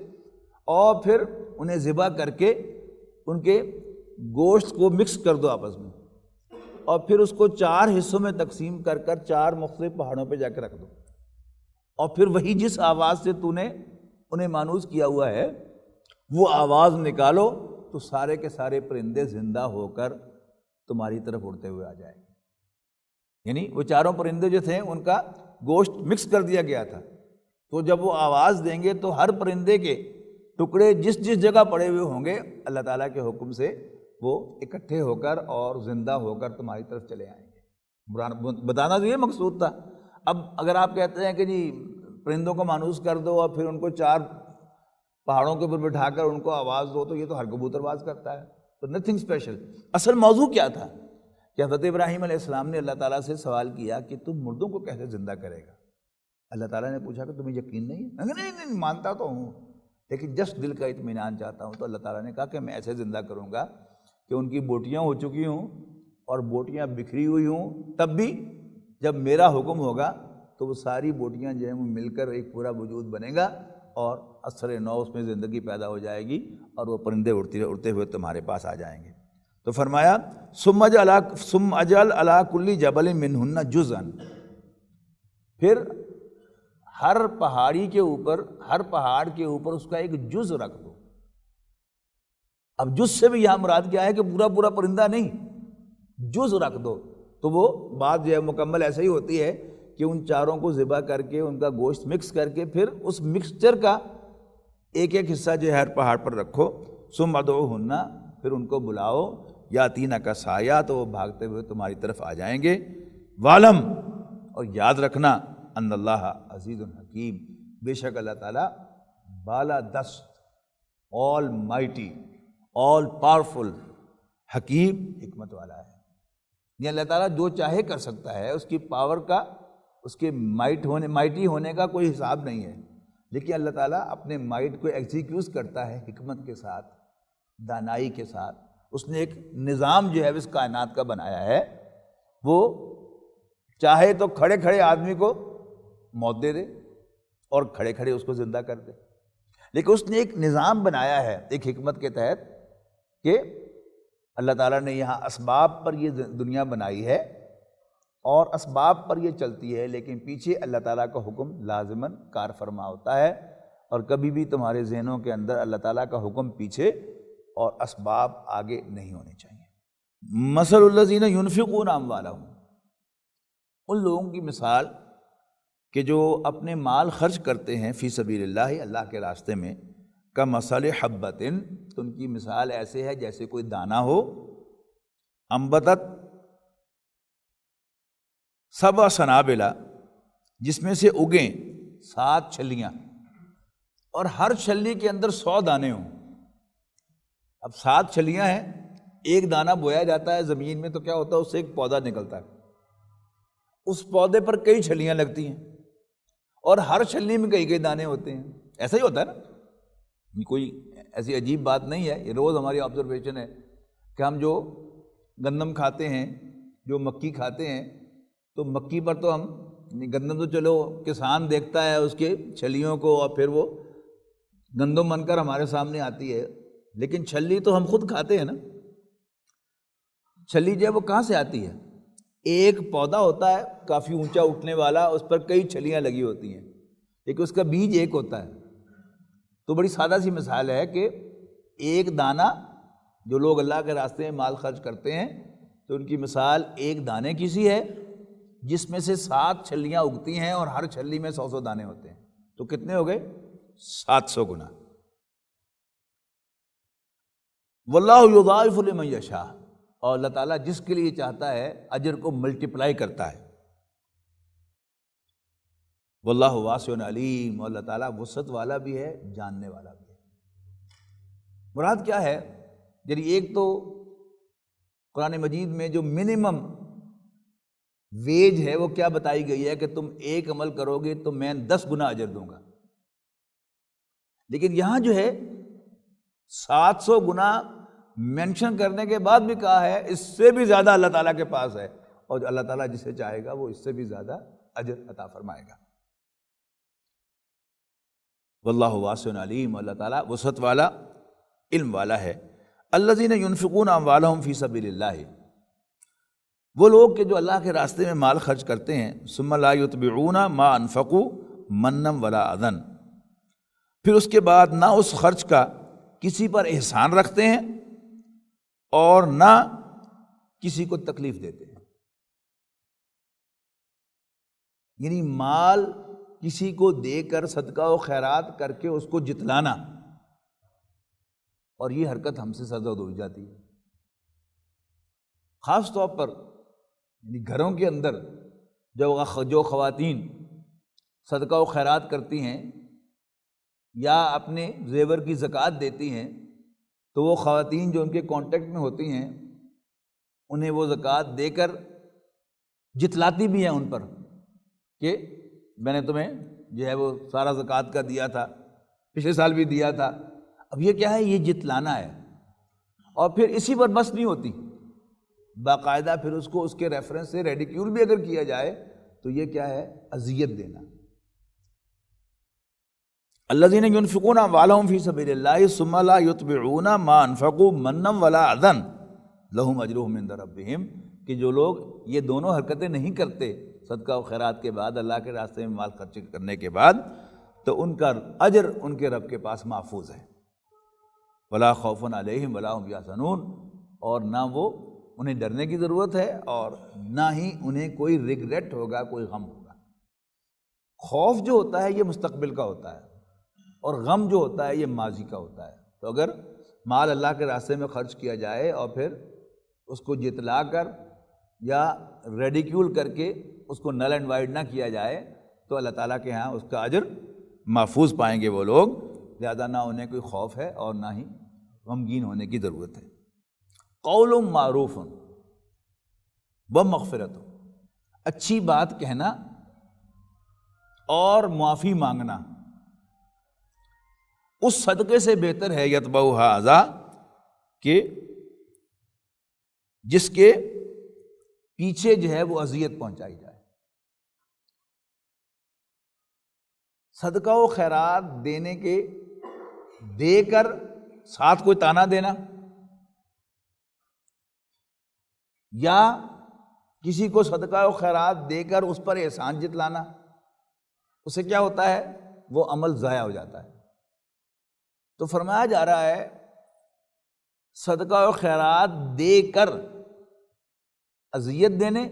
اور پھر انہیں ذبح کر کے ان کے گوشت کو مکس کر دو آپس میں، اور پھر اس کو 4 حصوں میں تقسیم کر کر 4 مختلف پہاڑوں پہ جا کے رکھ دو، اور پھر وہی جس آواز سے تو نے انہیں مانوس کیا ہوا ہے وہ آواز نکالو، تو سارے کے سارے پرندے زندہ ہو کر تمہاری طرف اڑتے ہوئے آ جائیں گے۔ یعنی وہ 4 پرندے جو تھے ان کا گوشت مکس کر دیا گیا تھا، تو جب وہ آواز دیں گے تو ہر پرندے کے ٹکڑے جس جگہ پڑے ہوئے ہوں گے اللہ تعالیٰ کے حکم سے وہ اکٹھے ہو کر اور زندہ ہو کر تمہاری طرف چلے آئیں گے۔ بتانا تو یہ مقصود تھا اب اگر آپ کہتے ہیں کہ جی پرندوں کو مانوس کر دو اور پھر ان کو 4 پہاڑوں کے اوپر بٹھا کر ان کو آواز دو، تو یہ تو ہر کبوتر باز کرتا ہے، تو نتھنگ اسپیشل۔ اصل موضوع کیا تھا کہ حضرت ابراہیم علیہ السلام نے اللہ تعالیٰ سے سوال کیا کہ تم مردوں کو کیسے زندہ کرے گا؟ اللہ تعالیٰ نے پوچھا کہ تمہیں یقین نہیں ہے؟ نہیں مانتا تو ہوں، لیکن جسٹ دل کا اطمینان چاہتا ہوں۔ تو اللہ تعالیٰ نے کہا کہ میں ایسے زندہ کروں گا کہ ان کی بوٹیاں ہو چکی ہوں اور بوٹیاں بکھری ہوئی ہوں، تب بھی جب میرا حکم ہوگا تو وہ ساری بوٹیاں جو ہیں وہ مل کر ایک پورا وجود بنے گا اور اثر نو اس میں زندگی پیدا ہو جائے گی اور وہ پرندے اڑتے ہوئے تمہارے پاس آ جائیں گے۔ تو فرمایا ثم اجعل علی کل جبل منہن جزءا، پھر ہر پہاڑ کے اوپر اس کا ایک جز رکھ دو۔ اب جز سے بھی یہاں مراد کیا ہے کہ پورا پرندہ نہیں، جز رکھ دو۔ تو وہ بات جو ہے مکمل ایسے ہی ہوتی ہے کہ ان چاروں کو ذبح کر کے ان کا گوشت مکس کر کے پھر اس مکسچر کا ایک حصہ جو ہے ہر پہاڑ پر رکھو۔ ثم ادعوہن، پھر ان کو بلاؤ، یاتینک کا سایہ، تو وہ بھاگتے ہوئے تمہاری طرف آ جائیں گے۔ وعلم، اور یاد رکھنا، ان اللہ عزیز الحکیم، بے شک اللہ تعالیٰ بالا دست، آل مائٹی، آل پاورفل، حکیم، حکمت والا ہے۔ یہ اللہ تعالیٰ جو چاہے کر سکتا ہے، اس کی پاور کا، اس کے مائٹی ہونے کا کوئی حساب نہیں ہے، لیکن اللہ تعالیٰ اپنے مائٹ کو ایگزیکیوٹ کرتا ہے حکمت کے ساتھ، دانائی کے ساتھ۔ اس نے ایک نظام جو ہے اس کائنات کا بنایا ہے، وہ چاہے تو کھڑے کھڑے آدمی کو موت دے دے اور کھڑے کھڑے اس کو زندہ کر دے، لیکن اس نے ایک نظام بنایا ہے ایک حکمت کے تحت کہ اللہ تعالیٰ نے یہاں اسباب پر یہ دنیا بنائی ہے اور اسباب پر یہ چلتی ہے، لیکن پیچھے اللہ تعالیٰ کا حکم لازماً کار فرما ہوتا ہے، اور کبھی بھی تمہارے ذہنوں کے اندر اللہ تعالیٰ کا حکم پیچھے اور اسباب آگے نہیں ہونے چاہیے۔ مثل الذین ینفقون اموالہم، ان لوگوں کی مثال کہ جو اپنے مال خرچ کرتے ہیں فی سبیل اللہ، اللہ کے راستے میں، کا مثل حبۃ، تو ان کی مثال ایسے ہے جیسے کوئی دانہ ہو، انبتت 7 سنابل، جس میں سے اگیں 7 چھلیاں، اور ہر چھلی کے اندر 100 دانے ہوں۔ اب 7 چھلیاں ہیں، ایک دانہ بویا جاتا ہے زمین میں تو کیا ہوتا ہے، اس سے ایک پودا نکلتا ہے، اس پودے پر کئی چھلیاں لگتی ہیں اور ہر چھلی میں کئی دانے ہوتے ہیں۔ ایسا ہی ہوتا ہے نا، کوئی ایسی عجیب بات نہیں ہے، یہ روز ہماری آبزرویشن ہے کہ ہم جو گندم کھاتے ہیں، جو مکی کھاتے ہیں، تو مکی پر تو ہم، گندم تو چلو کسان دیکھتا ہے اس کے چھلیوں کو اور پھر وہ گندم بن کر ہمارے سامنے آتی ہے، لیکن چھلی تو ہم خود کھاتے ہیں نا۔ چھلی جو ہے وہ کہاں سے آتی ہے؟ ایک پودا ہوتا ہے کافی اونچا اٹھنے والا، اس پر کئی چھلیاں لگی ہوتی ہیں، لیکن اس کا بیج ایک ہوتا ہے۔ تو بڑی سادہ سی مثال ہے کہ ایک دانہ، جو لوگ اللہ کے راستے میں مال خرچ کرتے ہیں تو ان کی مثال ایک دانے کی سی ہے جس میں سے 7 چھلیاں اگتی ہیں اور ہر چھلی میں 100 دانے ہوتے ہیں، تو کتنے ہو گئے؟ 700 گنا۔ واللہ یضاعف لمن یشاء، اور اللہ تعالیٰ جس کے لیے چاہتا ہے اجر کو ملٹیپلائی کرتا ہے۔ واللہ واسع علیم، اور اللہ تعالیٰ وسعت والا بھی ہے، جاننے والا بھی ہے۔ مراد کیا ہے؟ یعنی ایک تو قرآن مجید میں جو منیمم ویج ہے وہ کیا بتائی گئی ہے کہ تم ایک عمل کرو گے تو میں 10 گنا اجر دوں گا، لیکن یہاں جو ہے 700 گنا مینشن کرنے کے بعد بھی کہا ہے اس سے بھی زیادہ اللہ تعالیٰ کے پاس ہے، اور اللہ تعالیٰ جسے چاہے گا وہ اس سے بھی زیادہ اجر عطا فرمائے گا۔ واللہ واسع علیم، اللہ تعالیٰ وسعت والا، علم والا ہے۔ الذین ینفقون اموالہم فی سبیل اللہ، وہ لوگ کہ جو اللہ کے راستے میں مال خرچ کرتے ہیں، ثم لا یتبعون ما انفقوا منا ولا اذى، پھر اس کے بعد نہ اس خرچ کا کسی پر احسان رکھتے ہیں اور نہ کسی کو تکلیف دیتے ہیں۔ یعنی مال کسی کو دے کر صدقہ و خیرات کر کے اس کو جتلانا، اور یہ حرکت ہم سے سرزد ہو جاتی ہے، خاص طور پر یعنی گھروں کے اندر جو خواتین صدقہ و خیرات کرتی ہیں یا اپنے زیور کی زکوٰۃ دیتی ہیں، تو وہ خواتین جو ان کے کانٹیکٹ میں ہوتی ہیں انہیں وہ زکوٰۃ دے کر جتلاتی بھی ہیں ان پر کہ میں نے تمہیں جو ہے وہ سارا زکوٰۃ کا دیا تھا، پچھلے سال بھی دیا تھا۔ اب یہ کیا ہے؟ یہ جتلانا ہے۔ اور پھر اسی پر بس نہیں ہوتی، باقاعدہ پھر اس کو اس کے ریفرنس سے ریڈیکیول بھی اگر کیا جائے تو یہ کیا ہے؟ اذیت دینا۔ الذین ینفقون اموالہم فی سبیل اللہ ثم لا یتبعون ما انفقوا منا ولا اذى لہم اجرہم عند ربہم، کہ جو لوگ یہ دونوں حرکتیں نہیں کرتے صدقہ و خیرات کے بعد، اللہ کے راستے میں مال خرچ کرنے کے بعد، تو ان کا اجر ان کے رب کے پاس محفوظ ہے۔ ولا خوف علیہم ولا هم یحزنون، اور نہ وہ انہیں ڈرنے کی ضرورت ہے اور نہ ہی انہیں کوئی ریگریٹ ہوگا، کوئی غم ہوگا۔ خوف جو ہوتا ہے یہ مستقبل کا ہوتا ہے، اور غم جو ہوتا ہے یہ ماضی کا ہوتا ہے۔ تو اگر مال اللہ کے راستے میں خرچ کیا جائے اور پھر اس کو جتلا کر یا ریڈیکیول کر کے اس کو نل اینڈ وائڈ نہ کیا جائے تو اللہ تعالیٰ کے ہاں اس کا اجر محفوظ پائیں گے وہ لوگ، لہذا نہ انہیں کوئی خوف ہے اور نہ ہی غمگین ہونے کی ضرورت ہے۔ قول معروف و مغفرت، اچھی بات کہنا اور معافی مانگنا اس صدقے سے بہتر ہے یتبعھا اذی، کہ جس کے پیچھے جو ہے وہ اذیت پہنچائی جائے۔ صدقہ و خیرات دینے کے دے کر ساتھ کوئی تانا دینا، یا کسی کو صدقہ و خیرات دے کر اس پر احسان جتلانا، اس سے کیا ہوتا ہے؟ وہ عمل ضائع ہو جاتا ہے۔ تو فرمایا جا رہا ہے صدقہ و خیرات دے کر اذیت دینے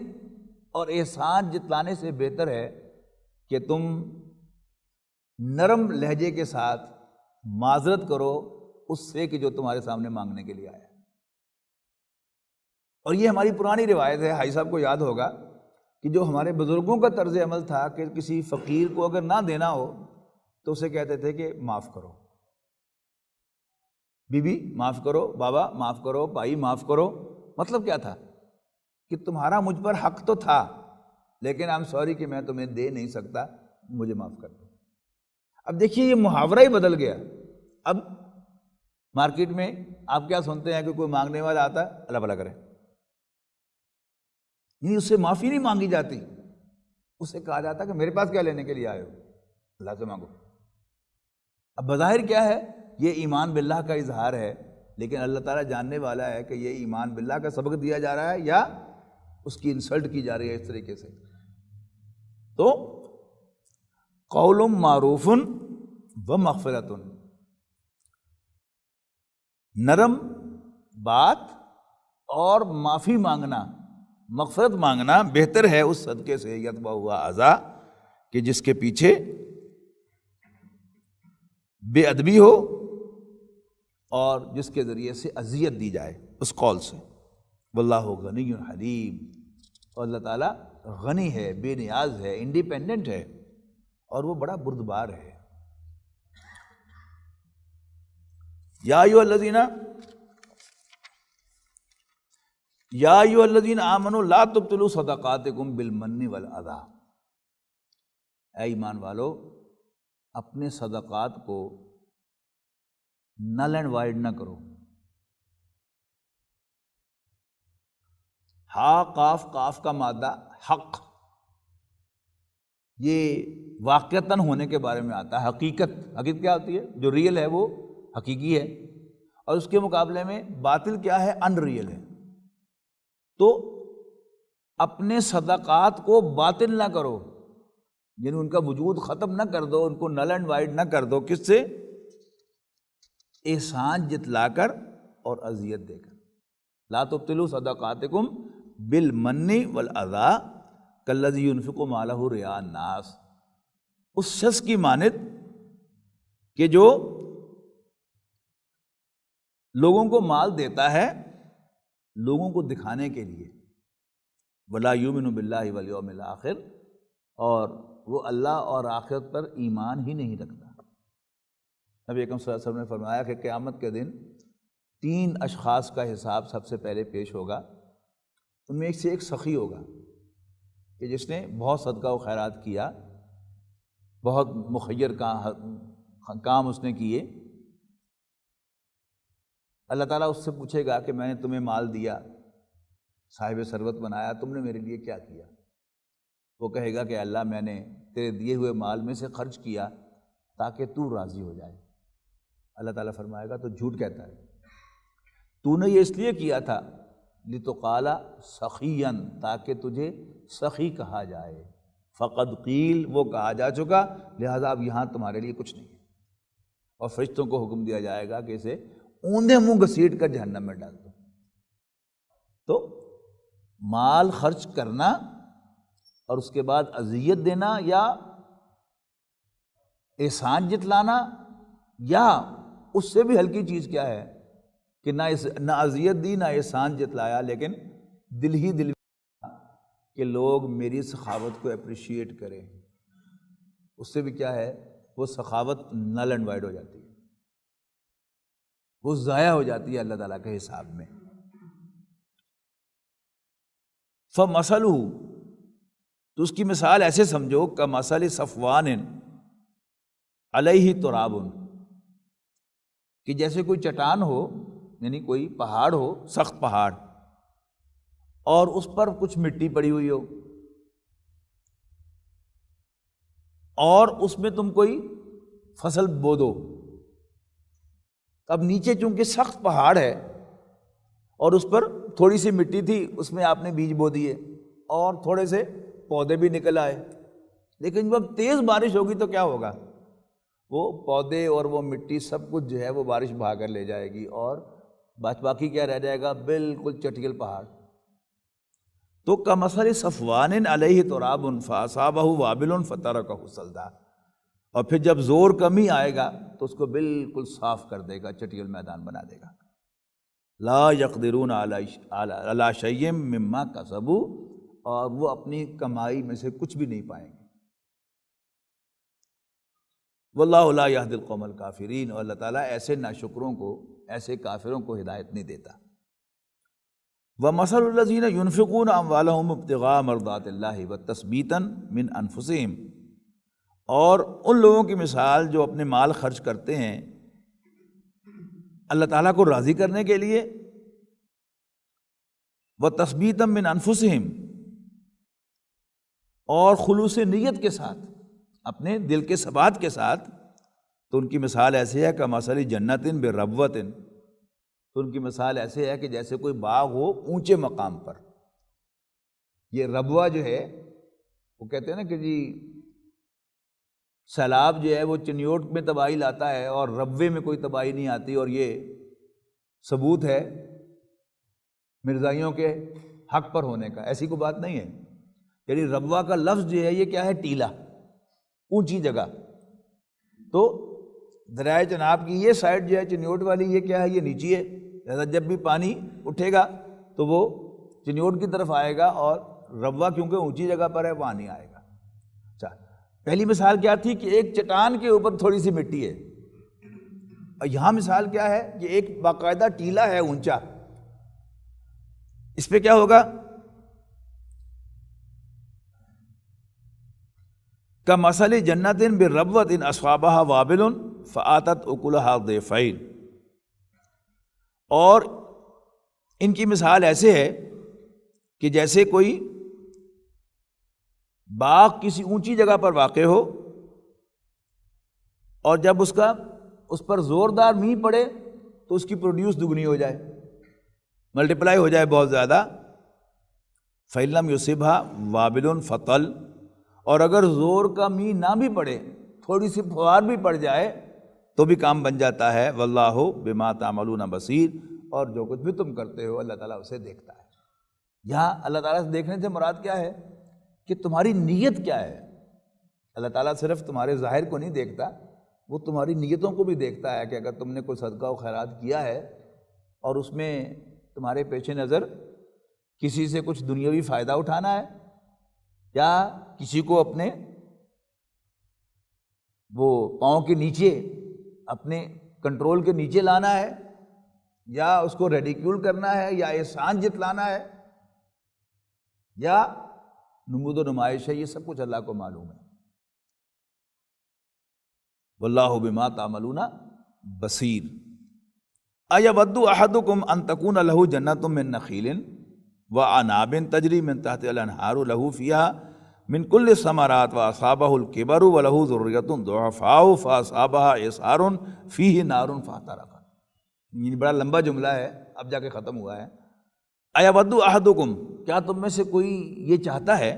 اور احسان جتلانے سے بہتر ہے کہ تم نرم لہجے کے ساتھ معذرت کرو اس سے کہ جو تمہارے سامنے مانگنے کے لیے آیا۔ اور یہ ہماری پرانی روایت ہے، حاجی صاحب کو یاد ہوگا کہ جو ہمارے بزرگوں کا طرز عمل تھا کہ کسی فقیر کو اگر نہ دینا ہو تو اسے کہتے تھے کہ معاف کرو، بی بی معاف کرو، بابا معاف کرو، بھائی معاف کرو۔ مطلب کیا تھا؟ کہ تمہارا مجھ پر حق تو تھا لیکن I'm sorry کہ میں تمہیں دے نہیں سکتا، مجھے معاف کر دو۔ اب دیکھیے یہ محاورہ ہی بدل گیا۔ اب مارکیٹ میں آپ کیا سنتے ہیں کہ کوئی مانگنے والا آتا ہے، اللہ بھلا کرے، نہیں اس سے معافی نہیں مانگی جاتی، اس سے کہا جاتا کہ میرے پاس کیا لینے کے لیے آئے ہو، اللہ سے مانگو۔ اب بظاہر کیا ہے؟ یہ ایمان باللہ کا اظہار ہے، لیکن اللہ تعالیٰ جاننے والا ہے کہ یہ ایمان باللہ کا سبق دیا جا رہا ہے یا اس کی انسلٹ کی جا رہی ہے اس طریقے سے۔ تو قول معروف و مغفرت، نرم بات اور معافی مانگنا، مغفرت مانگنا بہتر ہے اس صدقے سے یتبعھا اذی، کہ جس کے پیچھے بے ادبی ہو اور جس کے ذریعے سے اذیت دی جائے اس قول سے۔ واللہ غنی حلیم، اور اللہ تعالیٰ غنی ہے، بے نیاز ہے، انڈیپینڈنٹ ہے، اور وہ بڑا بردبار ہے۔ یا ایھا الذین آمنوا لا تبطلوا صدقاتکم بالمن والاذی، اے ایمان والو اپنے صدقات کو نل اینڈ وائڈ نہ کرو۔ ہا قاف، قاف کا مادہ حق، یہ واقعتاً ہونے کے بارے میں آتا ہے۔ حقیقت کیا ہوتی ہے؟ جو ریئل ہے وہ حقیقی ہے، اور اس کے مقابلے میں باطل کیا ہے؟ ان ریئل ہے۔ تو اپنے صدقات کو باطل نہ کرو، یعنی ان کا وجود ختم نہ کر دو، ان کو نل اینڈ وائڈ نہ کر دو۔ کس سے؟ احسان جتلا کر اور اذیت دے کر۔ لا تبطلوا صدقاتکم بالمن والاذی کالذی ينفق مالہ رئاء الناس، اس شخص کی مانند کہ جو لوگوں کو مال دیتا ہے لوگوں کو دکھانے کے لیے، ولا یؤمن باللہ والیوم الآخر، اور وہ اللہ اور آخرت پر ایمان ہی نہیں رکھتا۔ نبی اکرم صلی اللہ علیہ وسلم نے فرمایا کہ قیامت کے دن 3 اشخاص کا حساب سب سے پہلے پیش ہوگا۔ ان میں ایک سے ایک سخی ہوگا کہ جس نے بہت صدقہ و خیرات کیا، بہت مخیر کام اس نے کیے۔ اللہ تعالیٰ اس سے پوچھے گا کہ میں نے تمہیں مال دیا، صاحب ثروت بنایا، تم نے میرے لیے کیا کیا؟ وہ کہے گا کہ اللہ میں نے تیرے دیے ہوئے مال میں سے خرچ کیا تاکہ تو راضی ہو جائے۔ اللہ تعالیٰ فرمائے گا تو جھوٹ کہتا ہے، تو نے یہ اس لیے کیا تھا لِتُقَالَ سَخِيًّا، تاکہ تجھے سخی کہا جائے۔ فقد قیل، وہ کہا جا چکا، لہذا اب یہاں تمہارے لیے کچھ نہیں ہے۔ اور فرشتوں کو حکم دیا جائے گا کہ اسے اوندھے منہ گھسیٹ کر جہنم میں ڈال دو۔ تو مال خرچ کرنا اور اس کے بعد اذیت دینا یا احسان جتلانا، یا اس سے بھی ہلکی چیز کیا ہے کہ نہ اذیت دی نہ احسان جتلایا، لیکن دل ہی دل کہ لوگ میری سخاوت کو اپریشیٹ کریں، اس سے بھی کیا ہے، وہ سخاوت نل اینڈ وائڈ ہو جاتی ہے، وہ ضائع ہو جاتی ہے اللہ تعالیٰ کے حساب میں۔ فَمَثَلُهُ، تو اس کی مثال ایسے سمجھو کَمَثَلِ صَفْوَانٍ عَلَيْهِ تُرَابٌ، کہ جیسے کوئی چٹان ہو، یعنی کوئی پہاڑ ہو، سخت پہاڑ، اور اس پر کچھ مٹی پڑی ہوئی ہو، اور اس میں تم کوئی فصل بو دو۔ اب نیچے چونکہ سخت پہاڑ ہے اور اس پر تھوڑی سی مٹی تھی، اس میں آپ نے بیج بو دیے اور تھوڑے سے پودے بھی نکل آئے، لیکن جب تیز بارش ہوگی تو کیا ہوگا، وہ پودے اور وہ مٹی سب کچھ جو ہے وہ بارش بہا کر لے جائے گی، اور باقی کیا رہ جائے گا، بالکل چٹیل پہاڑ۔ تو کمثل صفوان علیہ تراب فاصابہ وابل فترکہ صلدا، اور پھر جب زور کمی آئے گا تو اس کو بالکل صاف کر دے گا، چٹیل میدان بنا دے گا۔ لا یقدرون علی شیء مما کسبوا، اور وہ اپنی کمائی میں سے کچھ بھی نہیں پائیں گے۔ واللہ لا یہدی القوم الکافرین، اور اللہ تعالیٰ ایسے ناشکروں کو، ایسے کافروں کو ہدایت نہیں دیتا۔ وَمَثَلُ الَّذِينَ يُنْفِقُونَ أَمْوَالَهُمْ ابْتِغَاءَ مَرْضَاتِ اللَّهِ وَتَثْبِيتًا مِنْ أَنفُسِهِمْ، اور ان لوگوں کی مثال جو اپنے مال خرچ کرتے ہیں اللہ تعالیٰ کو راضی کرنے کے لیے، وَتَثْبِيتًا مِنْ أَنفُسِهِمْ، اور خلوص نیت کے ساتھ، اپنے دل کے ثبات کے ساتھ، تو ان کی مثال ایسے ہے کمثل جنت بربوۃ، تو ان کی مثال ایسے ہے کہ جیسے کوئی باغ ہو اونچے مقام پر۔ یہ ربوہ جو ہے وہ کہتے ہیں نا کہ جی سیلاب جو ہے وہ چنیوٹ میں تباہی لاتا ہے اور ربوے میں کوئی تباہی نہیں آتی، اور یہ ثبوت ہے مرزائیوں کے حق پر ہونے کا، ایسی کوئی بات نہیں ہے۔ یعنی ربوہ کا لفظ جو ہے یہ کیا ہے، ٹیلا، اونچی جگہ۔ تو دریائے چناب کی یہ سائڈ جو ہے چنیوٹ والی، یہ کیا ہے، یہ نیچی ہے، لہذا جب بھی پانی اٹھے گا تو وہ چنیوٹ کی طرف آئے گا، اور ربوہ کیونکہ اونچی جگہ پر ہے وہاں نہیں آئے گا۔ اچھا، پہلی مثال کیا تھی کہ ایک چٹان کے اوپر تھوڑی سی مٹی ہے، اور یہاں مثال کیا ہے کہ ایک باقاعدہ ٹیلا ہے اونچا، اس پہ کیا ہوگا، کمثل جنت بربوۃ اصابہا وابل فآتت اکلہا ضعفین، اور ان کی مثال ایسے ہے کہ جیسے کوئی باغ کسی اونچی جگہ پر واقع ہو، اور جب اس پر زوردار مینہ پڑے تو اس کی پروڈیوس دگنی ہو جائے، ملٹیپلائی ہو جائے بہت زیادہ۔ فَإِن لَّمْ يُصِبْهَا وَابِلٌ فَطَلٌ، اور اگر زور کا مینہ نہ بھی پڑے، تھوڑی سی فوار بھی پڑ جائے تو بھی کام بن جاتا ہے۔ واللہ بما تعملون بصیر، اور جو کچھ بھی تم کرتے ہو اللہ تعالیٰ اسے دیکھتا ہے۔ یہاں اللہ تعالیٰ سے دیکھنے سے مراد کیا ہے کہ تمہاری نیت کیا ہے۔ اللہ تعالیٰ صرف تمہارے ظاہر کو نہیں دیکھتا، وہ تمہاری نیتوں کو بھی دیکھتا ہے کہ اگر تم نے کوئی صدقہ و خیرات کیا ہے اور اس میں تمہارے پیش نظر کسی سے کچھ دنیاوی فائدہ اٹھانا ہے، یا کسی کو اپنے وہ پاؤں کے نیچے اپنے کنٹرول کے نیچے لانا ہے، یا اس کو ریڈیکیول کرنا ہے، یا احسان جتلانا ہے، یا نمود و نمائش ہے، یہ سب کچھ اللہ کو معلوم ہے۔ واللہ بما تعملون بصیر۔ ایود احدکم ان تکون لہ جنۃ من نخیل وعناب تجری من تحت الانہار لہ فیہا من کل الثمرات واصابہ الکبر ولہ ذریۃ ضعفاء فاصابہا اعصار فیہ نار فاحترقت۔ یہ بڑا لمبا جملہ ہے، اب جا کے ختم ہوا ہے۔ ایود احدکم، کیا تم میں سے کوئی یہ چاہتا ہے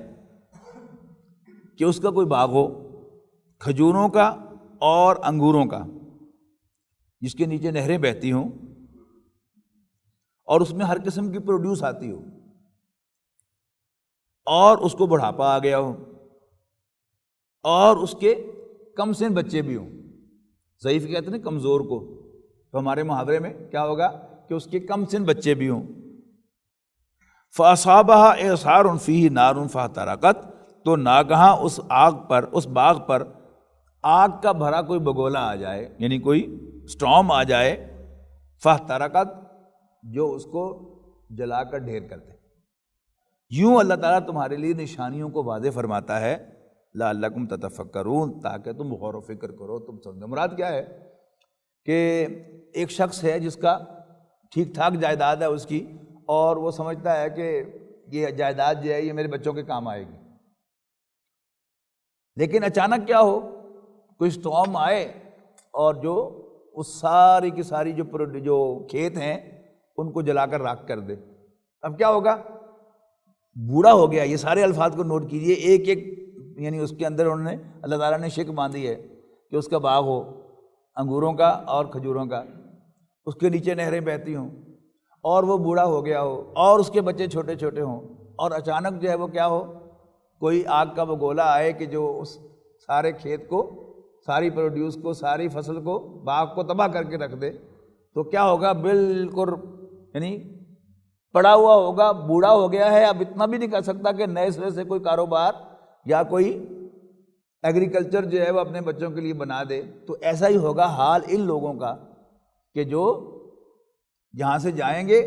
کہ اس کا کوئی باغ ہو کھجوروں کا اور انگوروں کا، جس کے نیچے نہریں بہتی ہوں اور اس میں ہر قسم کی پروڈیوس آتی ہو، اور اس کو بڑھاپا آ گیا ہو، اور اس کے کم سن بچے بھی ہوں؟ ضعیف کہتے ہیں کمزور کو، تو ہمارے محاورے میں کیا ہوگا کہ اس کے کم سن بچے بھی ہوں۔ فَأَصَابَهَا إِعْصَارٌ فِيهِ نَارٌ فَاحْتَرَقَتْ، تو ناگہاں اس آگ پر، اس باغ پر آگ کا بھرا کوئی بگولا آ جائے، یعنی کوئی سٹارم آ جائے، فاحترقت، جو اس کو جلا کر ڈھیر کر دے۔ یوں اللہ تعالیٰ تمہارے لیے نشانیوں کو واضح فرماتا ہے، لعلکم تتفکرون، تاکہ تم غور و فکر کرو، تم سمجھو۔ مراد کیا ہے کہ ایک شخص ہے جس کا ٹھیک ٹھاک جائیداد ہے اس کی، اور وہ سمجھتا ہے کہ یہ جائیداد جو ہے یہ میرے بچوں کے کام آئے گی، لیکن اچانک کیا ہو، کوئی سٹارم آئے اور جو اس ساری کی ساری جو کھیت ہیں ان کو جلا کر راکھ کر دے۔ اب کیا ہوگا؟ بوڑھا ہو گیا۔ یہ سارے الفاظ کو نوٹ کیجئے، ایک ایک یعنی اس کے اندر انہوں نے اللہ تعالیٰ نے شک باندھی ہے کہ اس کا باغ ہو انگوروں کا اور کھجوروں کا، اس کے نیچے نہریں بہتی ہوں، اور وہ بوڑھا ہو گیا ہو، اور اس کے بچے چھوٹے چھوٹے ہوں، اور اچانک جو ہے وہ کیا ہو، کوئی آگ کا وہ گولا آئے کہ جو اس سارے کھیت کو، ساری پروڈیوس کو، ساری فصل کو، باغ کو تباہ کر کے رکھ دے، تو کیا ہوگا؟ بالکل یعنی پڑا ہوا ہوگا، بوڑھا ہو گیا ہے، اب اتنا بھی نہیں کر سکتا کہ نئے سرے سے کوئی کاروبار یا کوئی ایگریکلچر جو ہے وہ اپنے بچوں کے لیے بنا دے۔ تو ایسا ہی ہوگا حال ان لوگوں کا کہ جو جہاں سے جائیں گے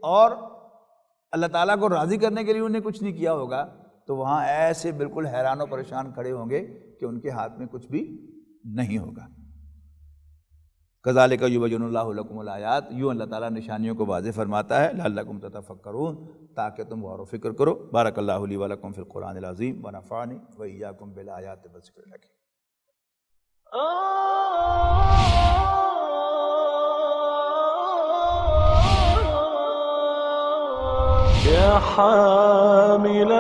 اور اللہ تعالیٰ کو راضی کرنے کے لیے انہیں کچھ نہیں کیا ہوگا، تو وہاں ایسے بالکل حیران و پریشان کھڑے ہوں گے کہ ان کے ہاتھ میں کچھ بھی نہیں ہوگا۔ کذالک یبین اللہ لکم الآیات، یوں اللہ تعالیٰ نشانیوں کو واضح فرماتا ہے، لعلکم تتفکرون، تاکہ تم غور و فکر کرو۔ بارک اللہ لی ولکم فی القرآن العظیم ونفعنی وإیاکم بالآیات والذکر الحکیم۔ يا حامل